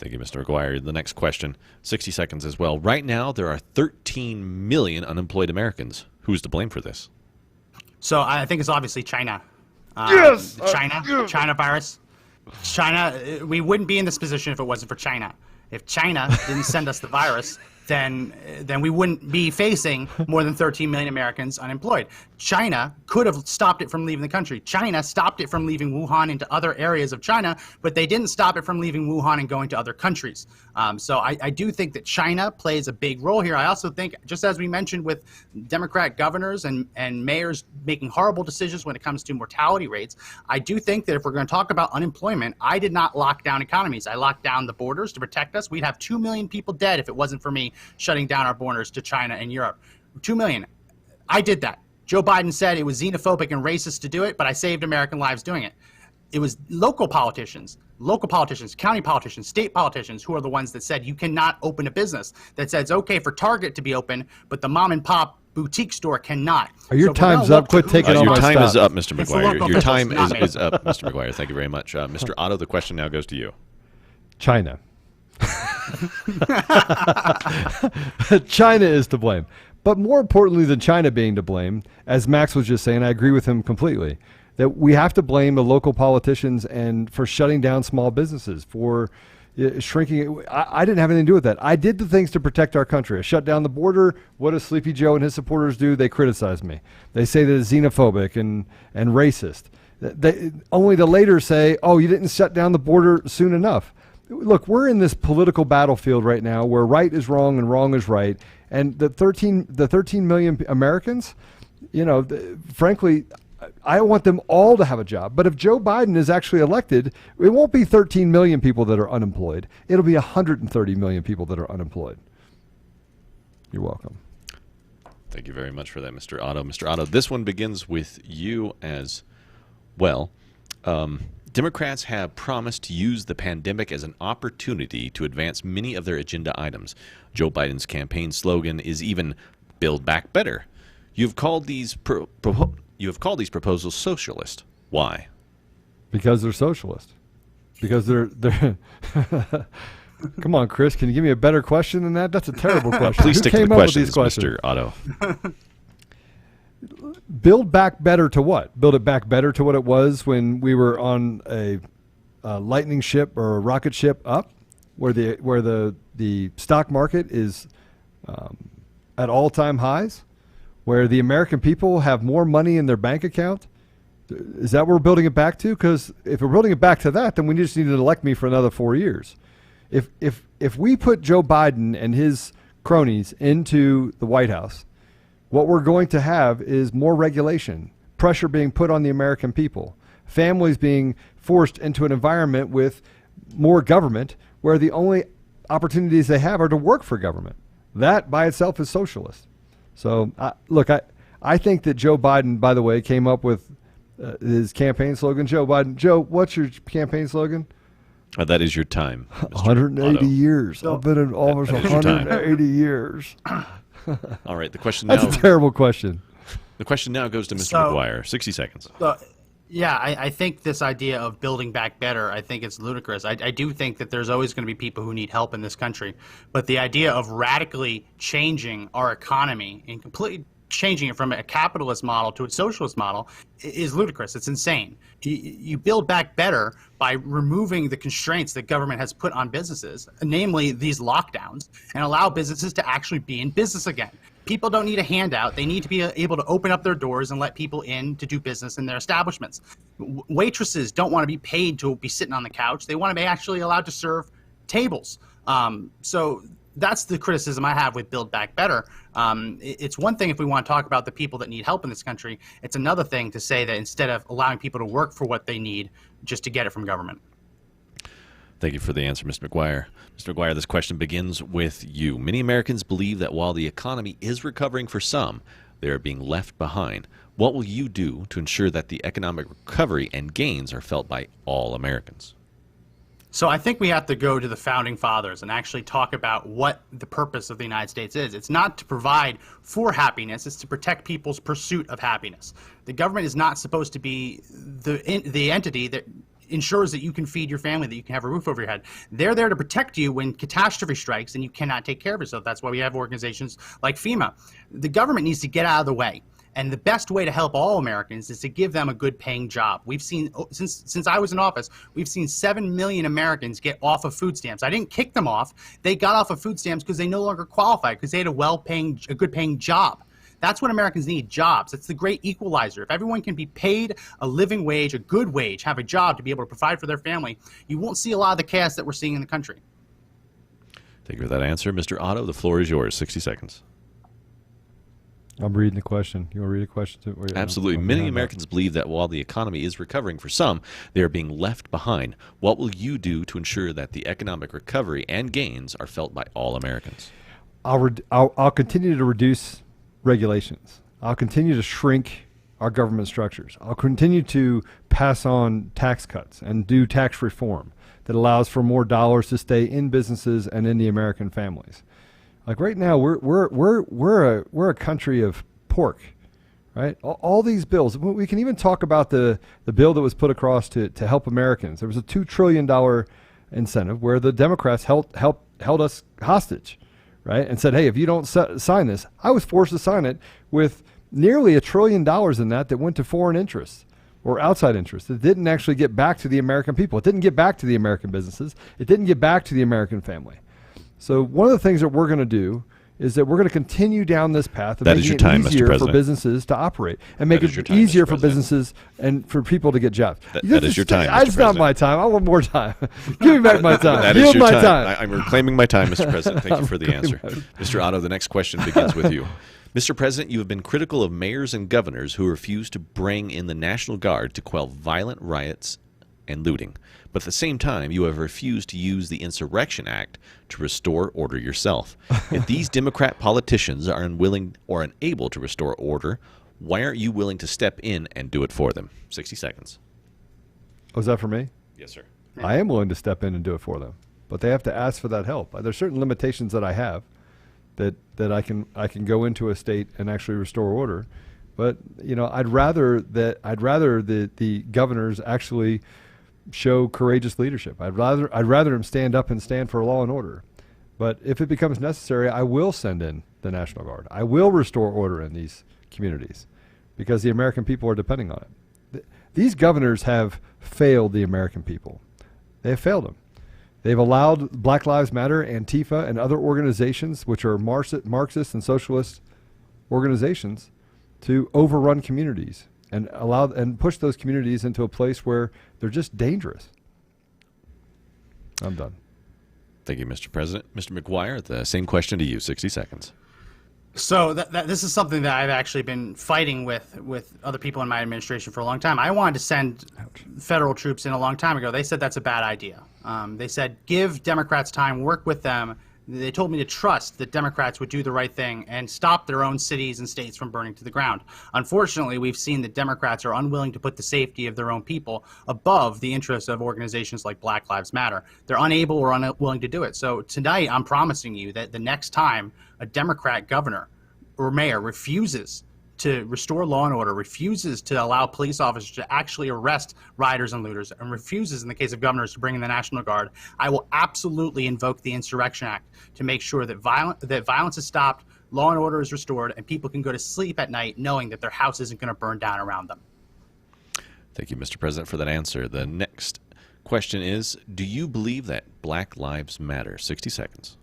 Thank you, Mr. McGuire. The next question, 60 seconds as well. Right now, there are 13 million unemployed Americans. Who's to blame for this? So I think it's obviously China. Yes! China virus. China, we wouldn't be in this position if it wasn't for China. If China didn't send us the virus, then we wouldn't be facing more than 13 million Americans unemployed. China could have stopped it from leaving the country. China stopped it from leaving Wuhan into other areas of China, but they didn't stop it from leaving Wuhan and going to other countries. So I do think that China plays a big role here. I also think, just as we mentioned with Democrat governors and mayors making horrible decisions when it comes to mortality rates, I do think that if we're going to talk about unemployment, I did not lock down economies. I locked down the borders to protect us. We'd have 2 million people dead if it wasn't for me shutting down our borders to China and Europe. 2 million. I did that. Joe Biden said it was xenophobic and racist to do it, but I saved American lives doing it. It was local politicians, county politicians, state politicians who are the ones that said you cannot open a business. That says it's okay for Target to be open, but the mom and pop boutique store cannot. Your time's up. Quit taking all my stuff. Your time is up, Mr. It's McGuire. Your time is up, Mr. McGuire. Thank you very much. Mr. Otto, the question now goes to you. China. China is to blame. But more importantly than China being to blame, as Max was just saying, I agree with him completely, that we have to blame the local politicians and for shutting down small businesses, for shrinking. I didn't have anything to do with that. I did the things to protect our country. I shut down the border. What does Sleepy Joe and his supporters do? They criticize me. They say that it's xenophobic and racist. They only to later say, oh, you didn't shut down the border soon enough. Look, we're in this political battlefield right now where right is wrong and wrong is right. And the 13 million Americans, frankly, I want them all to have a job. But if Joe Biden is actually elected, it won't be 13 million people that are unemployed. It'll be 130 million people that are unemployed. You're welcome. Thank you very much for that, Mr. Otto. Mr. Otto, this one begins with you as well. Democrats have promised to use the pandemic as an opportunity to advance many of their agenda items. Joe Biden's campaign slogan is even "Build Back Better." You've called these proposals socialist. Why? Because they're socialist. Because they're Come on, Chris. Can you give me a better question than that? That's a terrible question. Please stick to the questions, Mr. Otto. Build back better to what? Build it back better to what it was when we were on a lightning ship or a rocket ship up, where the stock market is at all-time highs, where the American people have more money in their bank account. Is that what we're building it back to? Because if we're building it back to that, then we just need to elect me for another 4 years. If we put Joe Biden and his cronies into the White House, what we're going to have is more regulation, pressure being put on the American people, families being forced into an environment with more government where the only opportunities they have are to work for government. That by itself is socialist. So, I think that Joe Biden, by the way, came up with his campaign slogan. Joe Biden. Joe, what's your campaign slogan? That is your time, Mr. 180 Otto. years. I've been in office 180 years. All right, the question now. That's a terrible question. The question now goes to Mr. McGuire. 60 seconds. Yeah, I think this idea of building back better, I think it's ludicrous. I do think that there's always going to be people who need help in this country. But the idea of radically changing our economy and completely changing it from a capitalist model to a socialist model is ludicrous. It's insane. You build back better by removing the constraints that government has put on businesses, namely these lockdowns, and allow businesses to actually be in business again. People don't need a handout. They need to be able to open up their doors and let people in to do business in their establishments. Waitresses don't want to be paid to be sitting on the couch. They want to be actually allowed to serve tables. So that's the criticism I have with Build Back Better. It's one thing if we want to talk about the people that need help in this country. It's another thing to say that instead of allowing people to work for what they need, just to get it from government. Thank you for the answer, Mr. McGuire. Mr. McGuire, this question begins with you. Many Americans believe that while the economy is recovering for some, they are being left behind. What will you do to ensure that the economic recovery and gains are felt by all Americans? So I think we have to go to the founding fathers and actually talk about what the purpose of the United States is. It's not to provide for happiness, it's to protect people's pursuit of happiness. The government is not supposed to be the entity that ensures that you can feed your family, that you can have a roof over your head. They're there to protect you when catastrophe strikes and you cannot take care of yourself. That's why we have organizations like FEMA. The government needs to get out of the way. And the best way to help all Americans is to give them a good paying job. We've seen, since I was in office, we've seen 7 million Americans get off of food stamps. I didn't kick them off. They got off of food stamps because they no longer qualified, because they had a good paying job. That's what Americans need, jobs. It's the great equalizer. If everyone can be paid a living wage, a good wage, have a job to be able to provide for their family, you won't see a lot of the chaos that we're seeing in the country. Thank you for that answer. Mr. Otto, the floor is yours. 60 seconds. I'm reading the question. You want to read a question too? Absolutely. Many Americans believe that while the economy is recovering for some, they are being left behind. What will you do to ensure that the economic recovery and gains are felt by all Americans? I'll continue to reduce regulations. I'll continue to shrink our government structures. I'll continue to pass on tax cuts and do tax reform that allows for more dollars to stay in businesses and in the American families. Like right now, we're a country of pork, right? All these bills. We can even talk about the bill that was put across to help Americans. There was a $2 trillion incentive where the Democrats held us hostage, right? And said, hey, if you don't sign this, I was forced to sign it with nearly $1 trillion in that went to foreign interests or outside interests. It didn't actually get back to the American people. It didn't get back to the American businesses. It didn't get back to the American family. So one of the things that we're going to do is that we're going to continue down this path of making it easier for businesses to operate and make it easier for businesses and for people to get jobs. That is your time, Mr. That's not my time. I want more time. Give me back my time. That is your time. I'm reclaiming my time, Mr. President. Thank you for the answer. Mr. Otto, the next question begins with you. Mr. President, you have been critical of mayors and governors who refuse to bring in the National Guard to quell violent riots and looting. But at the same time, you have refused to use the Insurrection Act to restore order yourself. If these Democrat politicians are unwilling or unable to restore order, why aren't you willing to step in and do it for them? 60 seconds. Oh, is that for me? Yes, sir. I am willing to step in and do it for them, but they have to ask for that help. There's certain limitations that I have that I can go into a state and actually restore order. But I'd rather the governors actually show courageous leadership. I'd rather them stand up and stand for law and order. But if it becomes necessary, I will send in the National Guard. I will restore order in these communities because the American people are depending on it. These governors have failed the American people. They have failed them. They've allowed Black Lives Matter, Antifa, and other organizations, which are Marxist and socialist organizations, to overrun communities and push those communities into a place where they're just dangerous. I'm done. Thank you, Mr. President. Mr. McGuire, the same question to you, 60 seconds. So this is something that I've actually been fighting with other people in my administration for a long time. I wanted to send federal troops in a long time ago. They said that's a bad idea. They said give Democrats time, work with them. They told me to trust that Democrats would do the right thing and stop their own cities and states from burning to the ground. Unfortunately, we've seen that Democrats are unwilling to put the safety of their own people above the interests of organizations like Black Lives Matter. They're unable or unwilling to do it. So tonight, I'm promising you that the next time a Democrat governor or mayor refuses to restore law and order, refuses to allow police officers to actually arrest rioters and looters, and refuses, in the case of governors, to bring in the National Guard, I will absolutely invoke the Insurrection Act to make sure that violence is stopped, law and order is restored, and people can go to sleep at night knowing that their house isn't going to burn down around them. Thank you, Mr. President, for that answer. The next question is, do you believe that Black Lives Matter? 60 seconds.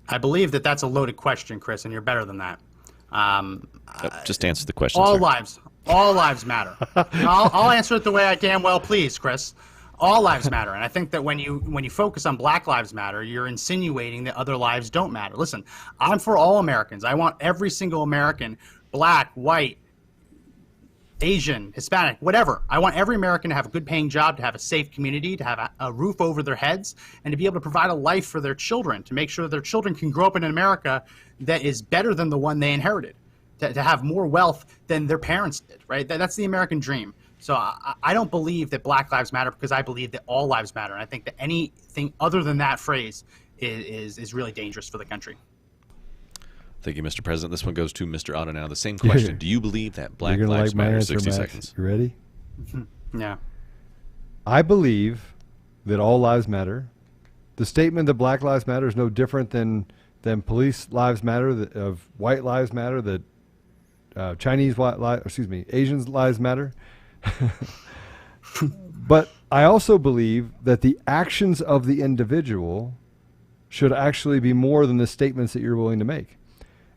I believe that that's a loaded question, Chris, and you're better than that. Just answer the question, all sir. All lives matter. I'll answer it the way I damn well please, Chris. All lives matter, and I think that when you focus on Black Lives Matter, you're insinuating that other lives don't matter. Listen, I'm for all Americans. I want every single American, black, white, Asian, Hispanic, whatever. I want every American to have a good paying job, to have a safe community, to have a roof over their heads, and to be able to provide a life for their children, to make sure their children can grow up in an America that is better than the one they inherited, to have more wealth than their parents did, right? That's the American dream. So I don't believe that Black Lives Matter because I believe that all lives matter. And I think that anything other than that phrase is really dangerous for the country. Thank you, Mr. President. This one goes to Mr. Otto now. The same question. Do you believe that Black Lives Matter? 60 seconds. You ready? Yeah. I believe that all lives matter. The statement that Black Lives Matter is no different than police lives matter, of white lives matter, that Asians lives matter. But I also believe that the actions of the individual should actually be more than the statements that you're willing to make.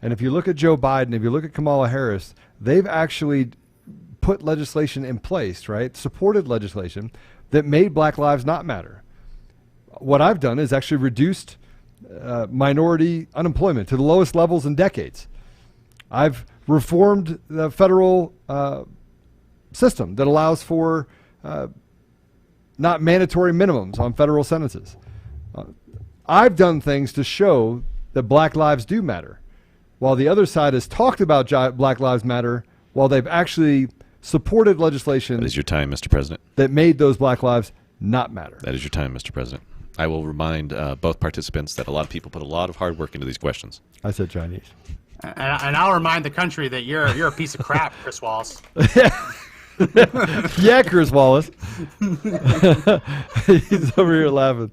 And if you look at Joe Biden, if you look at Kamala Harris, they've actually put legislation in place, right? Supported legislation that made Black lives not matter. What I've done is actually reduced minority unemployment to the lowest levels in decades. I've reformed the federal system that allows for not mandatory minimums on federal sentences. I've done things to show that Black lives do matter, while the other side has talked about Black Lives Matter while they've actually supported legislation. That is your time, Mr. President. That made those Black lives not matter. That is your time, Mr. President. I will remind both participants that a lot of people put a lot of hard work into these questions. I said Chinese. And I'll remind the country that you're a piece of crap, Chris Wallace. Yeah, Chris Wallace. He's over here laughing.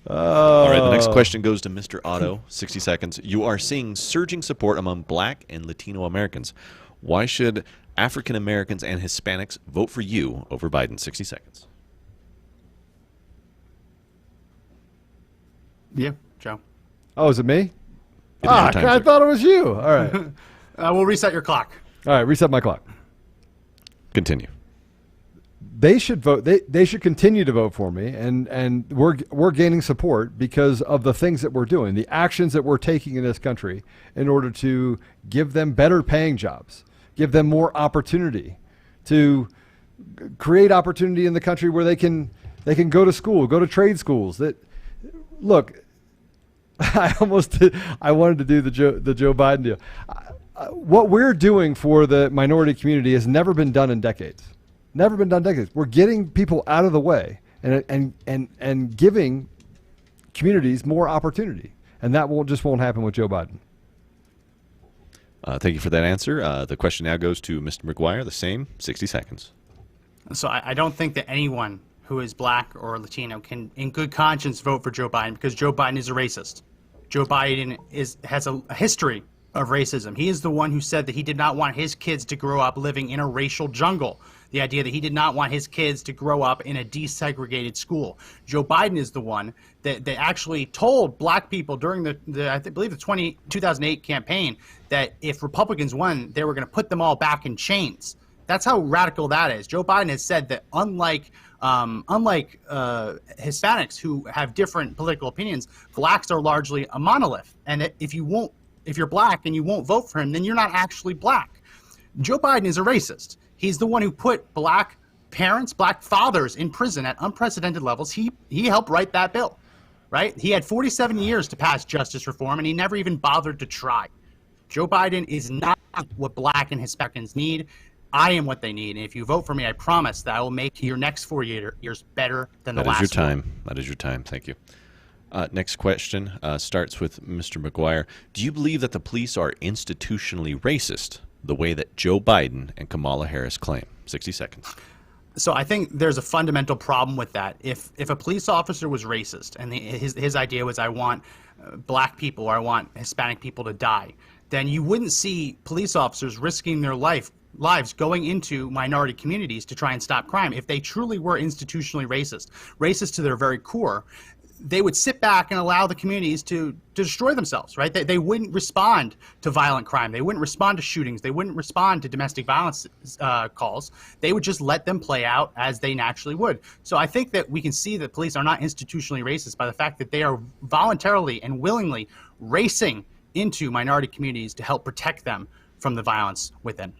All right, the next question goes to Mr. Otto. 60 seconds. You are seeing surging support among Black and Latino Americans. Why should African Americans and Hispanics vote for you over Biden? 60 seconds. Yeah, Joe. Oh, is it me? Time, I thought it was you. All right. We'll reset your clock. All right, reset my clock. Continue. They should vote. They should continue to vote for me, and we're gaining support because of the things that we're doing, the actions that we're taking in this country in order to give them better paying jobs, give them more opportunity, to create opportunity in the country where they can go to school, go to trade schools. That look, I wanted to do the Joe Biden deal. What we're doing for the minority community has never been done in decades. Never been done in decades. We're getting people out of the way and giving communities more opportunity, and that won't happen with Joe Biden. Thank you for that answer. The question now goes to Mr. McGuire. The same, 60 seconds. So I don't think that anyone who is Black or Latino can, in good conscience, vote for Joe Biden because Joe Biden is a racist. Joe Biden has a history of racism. He is the one who said that he did not want his kids to grow up living in a racial jungle. The idea that he did not want his kids to grow up in a desegregated school. Joe Biden is the one that actually told Black people during the 2008 campaign that if Republicans won, they were going to put them all back in chains. That's how radical that is. Joe Biden has said that unlike Hispanics who have different political opinions, Blacks are largely a monolith. And that if you're Black and you won't vote for him, then you're not actually Black. Joe Biden is a racist. He's the one who put Black parents, Black fathers in prison at unprecedented levels. He helped write that bill, right? He had 47 years to pass justice reform, and he never even bothered to try. Joe Biden is not what Black and Hispanics need. I am what they need. And if you vote for me, I promise that I will make your next 4 years better than the last one. That is your time. That is your time. Thank you. Next question starts with Mr. McGuire. Do you believe that the police are institutionally racist the way that Joe Biden and Kamala Harris claim? 60 seconds. So I think there's a fundamental problem with that. If a police officer was racist and his idea was I want Black people or I want Hispanic people to die, then you wouldn't see police officers risking their lives going into minority communities to try and stop crime. If they truly were institutionally racist to their very core, they would sit back and allow the communities to destroy themselves, right? They wouldn't respond to violent crime. They wouldn't respond to shootings. They wouldn't respond to domestic violence calls. They would just let them play out as they naturally would. So I think that we can see that police are not institutionally racist by the fact that they are voluntarily and willingly racing into minority communities to help protect them from the violence within.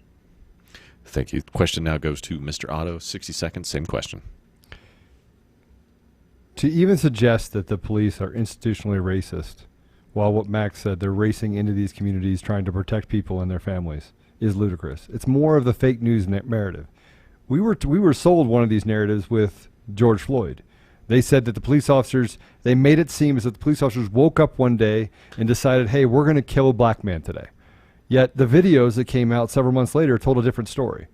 Thank you. Question now goes to Mr. Otto. 60 seconds, same question. To even suggest that the police are institutionally racist, while what Max said, they're racing into these communities trying to protect people and their families, is ludicrous. It's more of the fake news narrative. We were sold one of these narratives with George Floyd. They said that the police officers, they made it seem as if the police officers woke up one day and decided, hey, we're going to kill a Black man today. Yet the videos that came out several months later told a different story.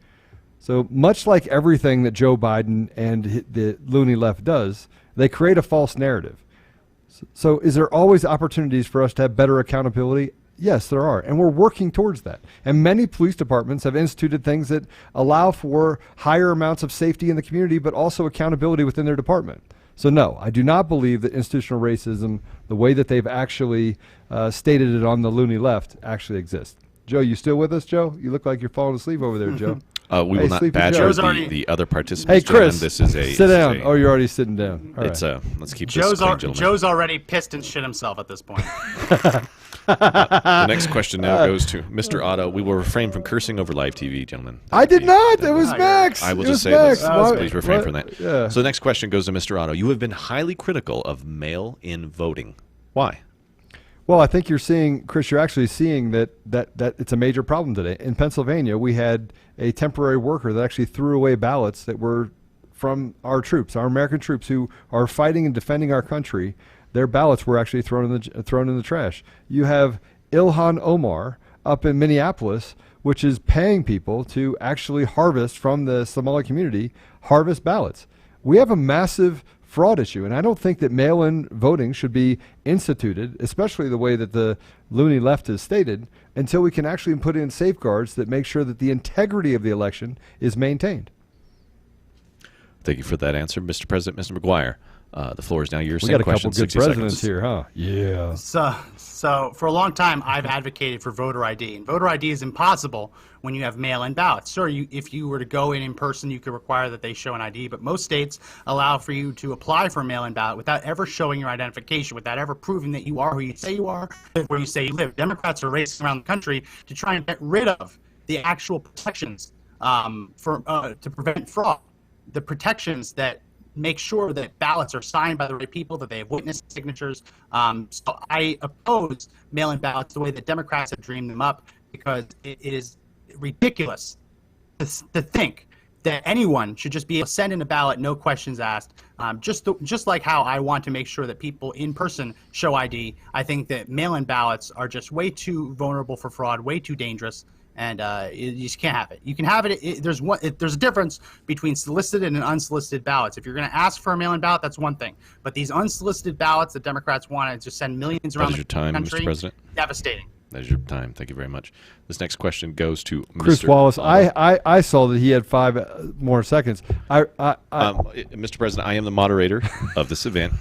So much like everything that Joe Biden and the loony left does, they create a false narrative. So is there always opportunities for us to have better accountability? Yes, there are, and we're working towards that. And many police departments have instituted things that allow for higher amounts of safety in the community, but also accountability within their department. So no, I do not believe that institutional racism, the way that they've actually stated it on the loony left, actually exists. Joe, you still with us, Joe? You look like you're falling asleep over there, Joe. We will not badger the other participants. Hey, Chris, this is sit down. Oh, you're already sitting down. All right. Let's keep Joe's this clean, gentlemen. Joe's already pissed and shit himself at this point. The next question now goes to Mr. Otto. We will refrain from cursing over live TV, gentlemen. I did not. It was Max. I will it just say Max. this. Please refrain from that. Yeah. So the next question goes to Mr. Otto. You have been highly critical of mail-in voting. Why? Well, I think you're seeing, Chris, you're actually seeing that it's a major problem today. In Pennsylvania, we had a temporary worker that actually threw away ballots that were from our troops, our American troops who are fighting and defending our country. Their ballots were actually thrown in the trash. You have Ilhan Omar up in Minneapolis, which is paying people to actually harvest from the Somali community, harvest ballots. We have a massive fraud issue, and I don't think that mail-in voting should be instituted, especially the way that the loony left has stated, until we can actually put in safeguards that make sure that the integrity of the election is maintained. Thank you for that answer, Mr. President. Mr. McGuire, the floor is now yours. We got a question, couple good presidents here, huh? Yeah. So for a long time, I've advocated for voter ID, and voter ID is impossible when you have mail-in ballots. Sure, if you were to go in person, you could require that they show an ID, but most states allow for you to apply for a mail-in ballot without ever showing your identification, without ever proving that you are who you say you are, where you say you live. Democrats are racing around the country to try and get rid of the actual protections to prevent fraud, the protections that make sure that ballots are signed by the right people, that they have witness signatures. So I oppose mail-in ballots the way that Democrats have dreamed them up, because it is ridiculous to think that anyone should just be able to send in a ballot, no questions asked. Just like how I want to make sure that people in person show ID, I think that mail-in ballots are just way too vulnerable for fraud, way too dangerous. And you just can't have it. You can have it. There's a difference between solicited and unsolicited ballots. If you're going to ask for a mail-in ballot, that's one thing. But these unsolicited ballots that Democrats want to just send millions around the country, Mr. President. Devastating. That is your time. Thank you very much. This next question goes to Chris Mr. Wallace. I saw that he had 5 more seconds. Mr. President, I am the moderator of this event.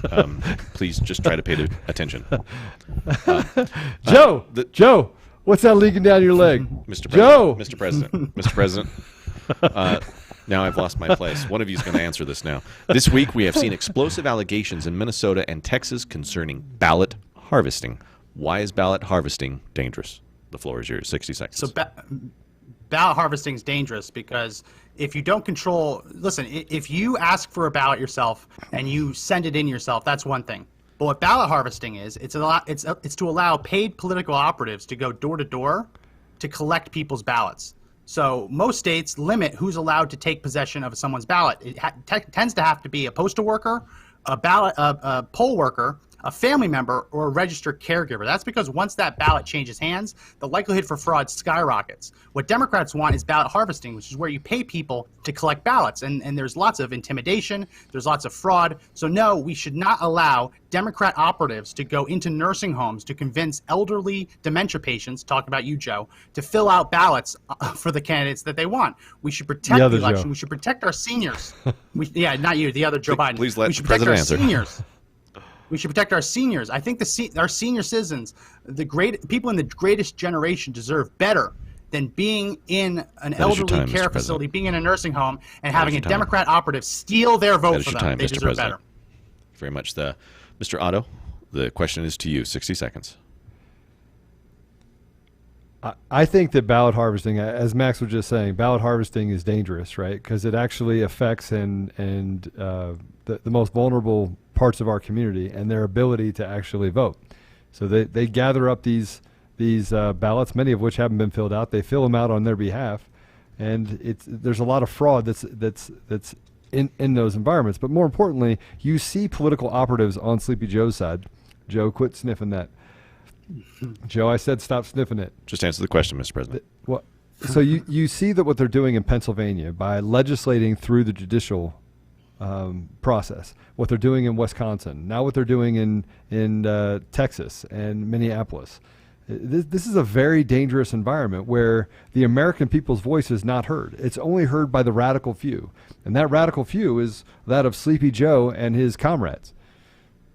Please just try to pay attention. Joe. What's that leaking down your leg? Mr. President, Joe! Mr. President, now I've lost my place. One of you is going to answer this now. This week we have seen explosive allegations in Minnesota and Texas concerning ballot harvesting. Why is ballot harvesting dangerous? The floor is yours. 60 seconds. So ballot harvesting is dangerous because if you don't control, listen, if you ask for a ballot yourself and you send it in yourself, that's one thing. But what ballot harvesting is, it's to allow paid political operatives to go door to door to collect people's ballots. So most states limit who's allowed to take possession of someone's ballot. It tends to have to be a postal worker, a poll worker, a family member, or a registered caregiver. That's because once that ballot changes hands, the likelihood for fraud skyrockets. What Democrats want is ballot harvesting, which is where you pay people to collect ballots. And there's lots of intimidation, there's lots of fraud. So no, we should not allow Democrat operatives to go into nursing homes to convince elderly dementia patients, talk about you, Joe, to fill out ballots for the candidates that they want. We should protect the election. Joe. We should protect our seniors. Not you, the other Joe Biden. Please let the president answer. Seniors. We should protect our seniors. I think our senior citizens, people in the greatest generation, deserve better than being in an elderly care facility, being in a nursing home, and having a Democrat operative steal their vote for them. They deserve better. Very much. Mr. Otto, the question is to you. 60 seconds. I think that ballot harvesting, as Max was just saying, ballot harvesting is dangerous, right? Because it actually affects the most vulnerable parts of our community and their ability to actually vote. So they gather up these ballots, many of which haven't been filled out. They fill them out on their behalf, and there's a lot of fraud that's in those environments. But more importantly, you see political operatives on Sleepy Joe's side. Joe, quit sniffing that. Joe, I said stop sniffing it. Just answer the question, Mr. President. What? So you see that what they're doing in Pennsylvania by legislating through the judicial process, what they're doing in Wisconsin, now what they're doing in Texas and Minneapolis. This is a very dangerous environment where the American people's voice is not heard. It's only heard by the radical few. And that radical few is that of Sleepy Joe and his comrades.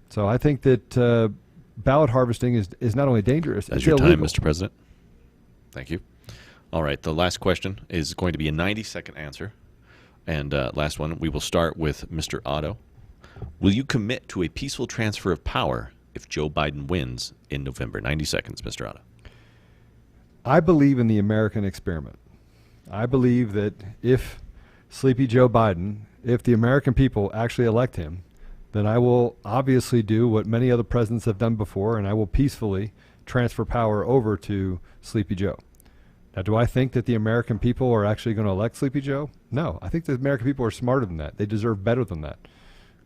So I think that ballot harvesting is not only dangerous, That's it's your illegal. time, Mr. President. Thank you. All right, the last question is going to be a 90-second answer. And last one, we will start with Mr. Otto. Will you commit to a peaceful transfer of power if Joe Biden wins in November? 90 seconds, Mr. Otto. I believe in the American experiment. I believe that if Sleepy Joe Biden, if the American people actually elect him, then I will obviously do what many other presidents have done before, and I will peacefully transfer power over to Sleepy Joe. Now, do I think that the American people are actually going to elect Sleepy Joe? No. I think the American people are smarter than that. They deserve better than that.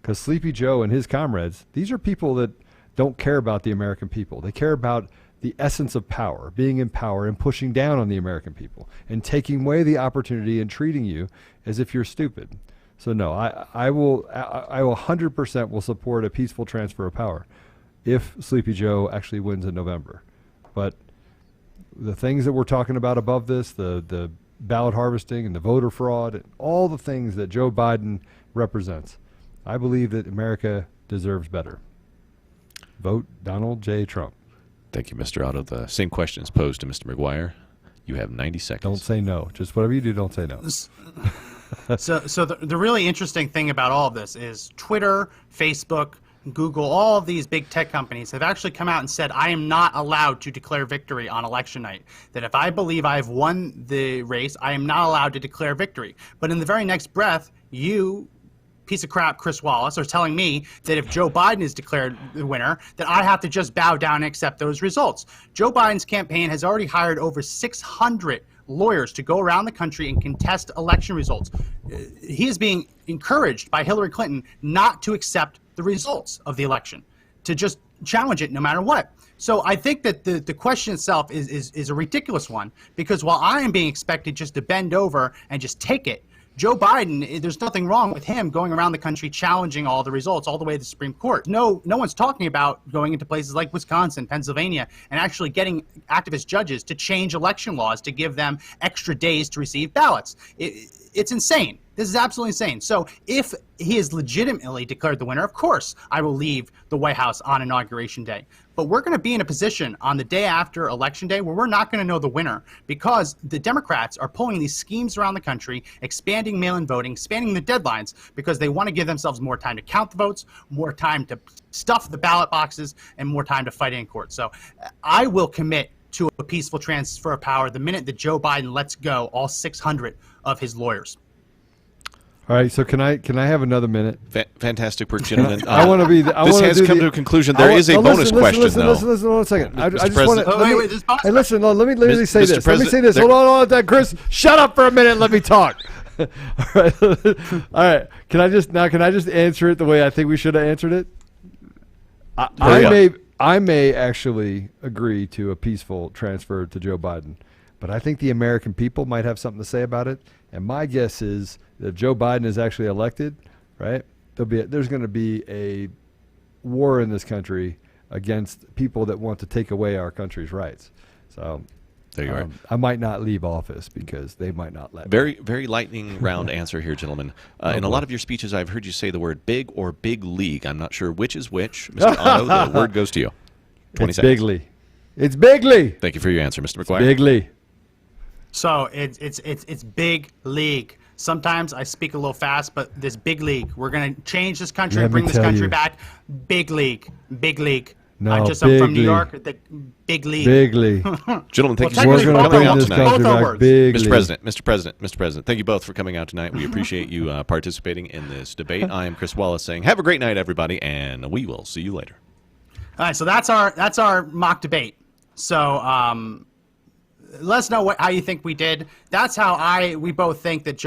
Because Sleepy Joe and his comrades, these are people that don't care about the American people. They care about the essence of power, being in power and pushing down on the American people and taking away the opportunity and treating you as if you're stupid. So no, I will 100% will support a peaceful transfer of power if Sleepy Joe actually wins in November. But the things that we're talking about above this, the ballot harvesting and the voter fraud, and all the things that Joe Biden represents, I believe that America deserves better. Vote Donald J. Trump. Thank you, Mr. Otto. The same question is posed to Mr. McGuire. You have 90 seconds. Don't say no. Just whatever you do, don't say no. So the really interesting thing about all of this is Twitter, Facebook, Google, all of these big tech companies have actually come out and said, I am not allowed to declare victory on election night. That if I believe I've won the race, I am not allowed to declare victory. But in the very next breath, you, piece of crap Chris Wallace, are telling me that if Joe Biden is declared the winner, that I have to just bow down and accept those results. Joe Biden's campaign has already hired over 600 lawyers to go around the country and contest election results. He is being encouraged by Hillary Clinton not to accept the results of the election, to just challenge it no matter what. So I think that the question itself is a ridiculous one, because while I am being expected just to bend over and just take it, Joe Biden, there's nothing wrong with him going around the country challenging all the results all the way to the Supreme Court. No one's talking about going into places like Wisconsin, Pennsylvania, and actually getting activist judges to change election laws to give them extra days to receive ballots. It's insane. This is absolutely insane. So if he is legitimately declared the winner, of course, I will leave the White House on Inauguration Day. But we're going to be in a position on the day after Election Day where we're not going to know the winner, because the Democrats are pulling these schemes around the country, expanding mail-in voting, expanding the deadlines, because they want to give themselves more time to count the votes, more time to stuff the ballot boxes, and more time to fight in court. So I will commit to a peaceful transfer of power the minute that Joe Biden lets go all 600 of his lawyers. All right, so can I have another minute? Fantastic work, gentlemen. I want to be. This has come to a conclusion. There is a bonus question, though. Listen, 1 second. I just President- want to. Hey, listen. Let me say Mr. this. Let me say President, this. Hold on, Chris. Shut up for a minute. Let me talk. All right. Can I just answer it the way I think we should have answered it? I may actually agree to a peaceful transfer to Joe Biden, but I think the American people might have something to say about it. And my guess is that if Joe Biden is actually elected, right, there's going to be a war in this country against people that want to take away our country's rights. So there you are. I might not leave office because they might not let me. Very, very lightning round answer here, gentlemen. In a lot of your speeches, I've heard you say the word big or big league. I'm not sure which is which. Mr. Otto, the word goes to you. 20 seconds. Bigly. It's bigly. Thank you for your answer, Mr. McGuire. Bigly. So it's big league. Sometimes I speak a little fast, but this big league. We're going to change this country and bring this country back. Big league. Big league. No, I'm from New York. The big league. Bigly. Gentlemen, thank you so technically, much for both coming are out words. tonight. Both are words. Mr. President, thank you both for coming out tonight. We appreciate you participating in this debate. I am Chris Wallace saying, have a great night, everybody, and we will see you later. All right, so that's our mock debate. So let us know how you think we did. That's how we both think that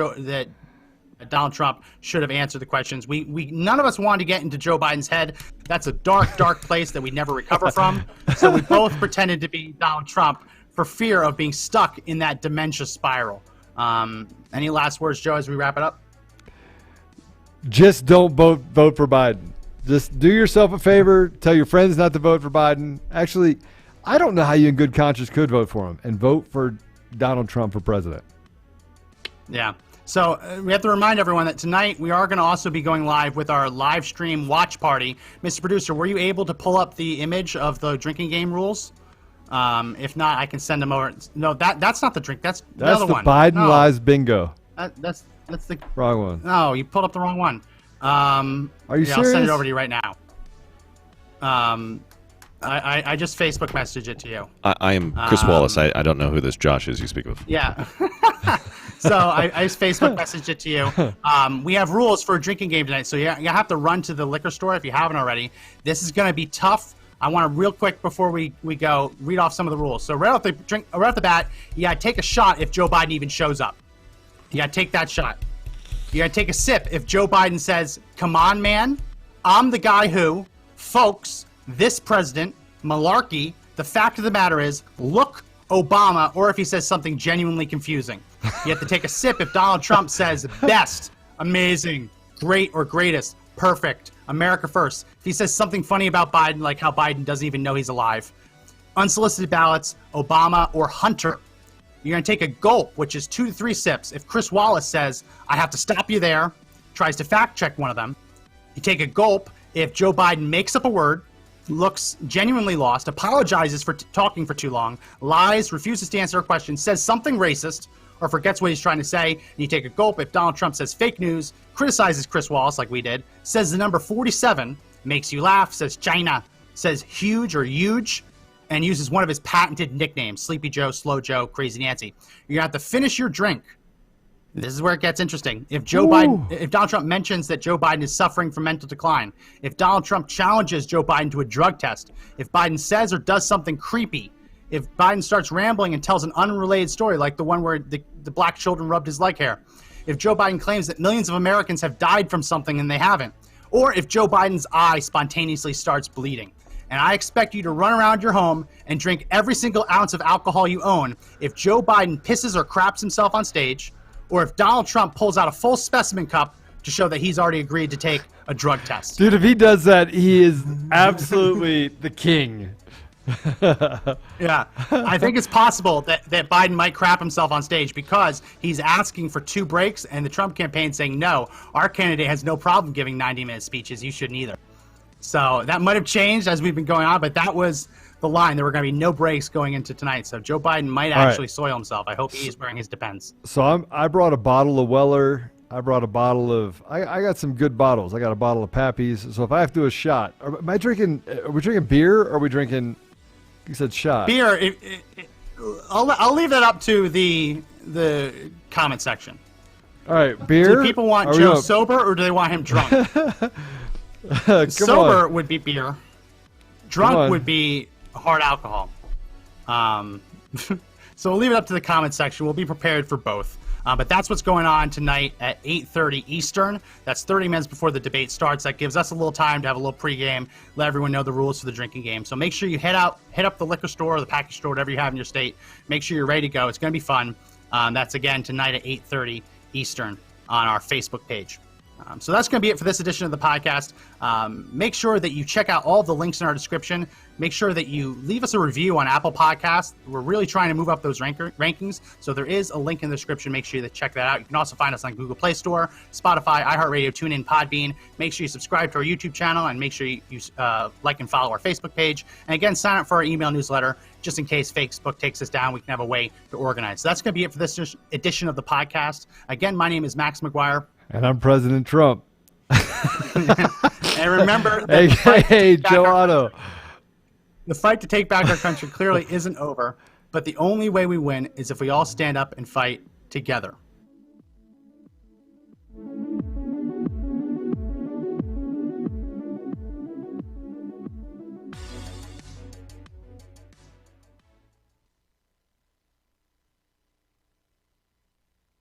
Donald Trump should have answered the questions. We none of us wanted to get into Joe Biden's head. That's a dark place that we never recover from. So we both pretended to be Donald Trump for fear of being stuck in that dementia spiral. Any last words, Joe, as we wrap it up? Just don't vote for Biden. Just do yourself a favor. Tell your friends not to vote for Biden. Actually, I don't know how you in good conscience could vote for him and vote for Donald Trump for president. Yeah. So we have to remind everyone that tonight we are going to also be going live with our live stream watch party. Mr. Producer, were you able to pull up the image of the drinking game rules? If not, I can send them over. No, that's not the drink. That's the other one. That's the Biden No. lies bingo. That's the Wrong one. No, you pulled up the wrong one. Are you yeah, serious? I'll send it over to you right now. I just Facebook messaged it to you. I am Chris Wallace. I don't know who this Josh is you speak with. Yeah. So I just Facebook messaged it to you. We have rules for a drinking game tonight, so you have to run to the liquor store if you haven't already. This is going to be tough. I want to real quick before we go read off some of the rules. So right off the bat, you got to take a shot if Joe Biden even shows up. You got to take that shot. You got to take a sip if Joe Biden says, "Come on, man, I'm the guy who, folks, this president, malarkey, the fact of the matter is, look, Obama," or if he says something genuinely confusing. You have to take a sip if Donald Trump says best, amazing, great or greatest, perfect, America first. If he says something funny about Biden, like how Biden doesn't even know he's alive. Unsolicited ballots, Obama or Hunter. You're going to take a gulp, which is 2 to 3 sips. If Chris Wallace says, "I have to stop you there," tries to fact check one of them. You take a gulp if Joe Biden makes up a word, looks genuinely lost, apologizes for talking for too long, lies, refuses to answer a question, says something racist, or forgets what he's trying to say. And you take a gulp if Donald Trump says fake news, criticizes Chris Wallace like we did, says the number 47, makes you laugh, says China, says huge or huge, and uses one of his patented nicknames, Sleepy Joe, Slow Joe, Crazy Nancy. You're going to have to finish your drink. This is where it gets interesting. If Donald Trump mentions that Joe Biden is suffering from mental decline, if Donald Trump challenges Joe Biden to a drug test, if Biden says or does something creepy, if Biden starts rambling and tells an unrelated story like the one where the black children rubbed his leg hair, if Joe Biden claims that millions of Americans have died from something and they haven't, or if Joe Biden's eye spontaneously starts bleeding. And I expect you to run around your home and drink every single ounce of alcohol you own if Joe Biden pisses or craps himself on stage, or if Donald Trump pulls out a full specimen cup to show that he's already agreed to take a drug test. Dude, if he does that, he is absolutely the king. Yeah, I think it's possible that Biden might crap himself on stage because he's asking for 2 breaks and the Trump campaign saying, "No, our candidate has no problem giving 90-minute speeches. You shouldn't either." So that might have changed as we've been going on, but that was the line. There were going to be no breaks going into tonight. So Joe Biden might actually soil himself. I hope he is wearing his Depends. So I brought a bottle of Weller. I brought a bottle of, I got some good bottles. I got a bottle of Pappy's. So if I have to do a shot, are we drinking beer or are we drinking, you said shot? Beer, I'll leave that up to the comment section. All right, beer. Do people want Joe sober or do they want him drunk? Sober would be beer. Drunk would be hard alcohol. So we'll leave it up to the comment section. We'll be prepared for both. But that's what's going on tonight at 8:30 Eastern. That's 30 minutes before the debate starts. That gives us a little time to have a little pregame, let everyone know the rules for the drinking game. So make sure you hit up the liquor store or the package store, whatever you have in your state. Make sure you're ready to go. It's going to be fun. That's, again, tonight at 8:30 Eastern on our Facebook page. So that's going to be it for this edition of the podcast. Make sure that you check out all the links in our description. Make sure that you leave us a review on Apple Podcasts. We're really trying to move up those rankings. So there is a link in the description. Make sure you check that out. You can also find us on Google Play Store, Spotify, iHeartRadio, TuneIn, Podbean. Make sure you subscribe to our YouTube channel and make sure you like and follow our Facebook page. And again, sign up for our email newsletter just in case Facebook takes us down. We can have a way to organize. So that's going to be it for this edition of the podcast. Again, my name is Max McGuire. And I'm President Trump. And remember, hey, Joe Otto. The fight to take back our country clearly isn't over, but the only way we win is if we all stand up and fight together.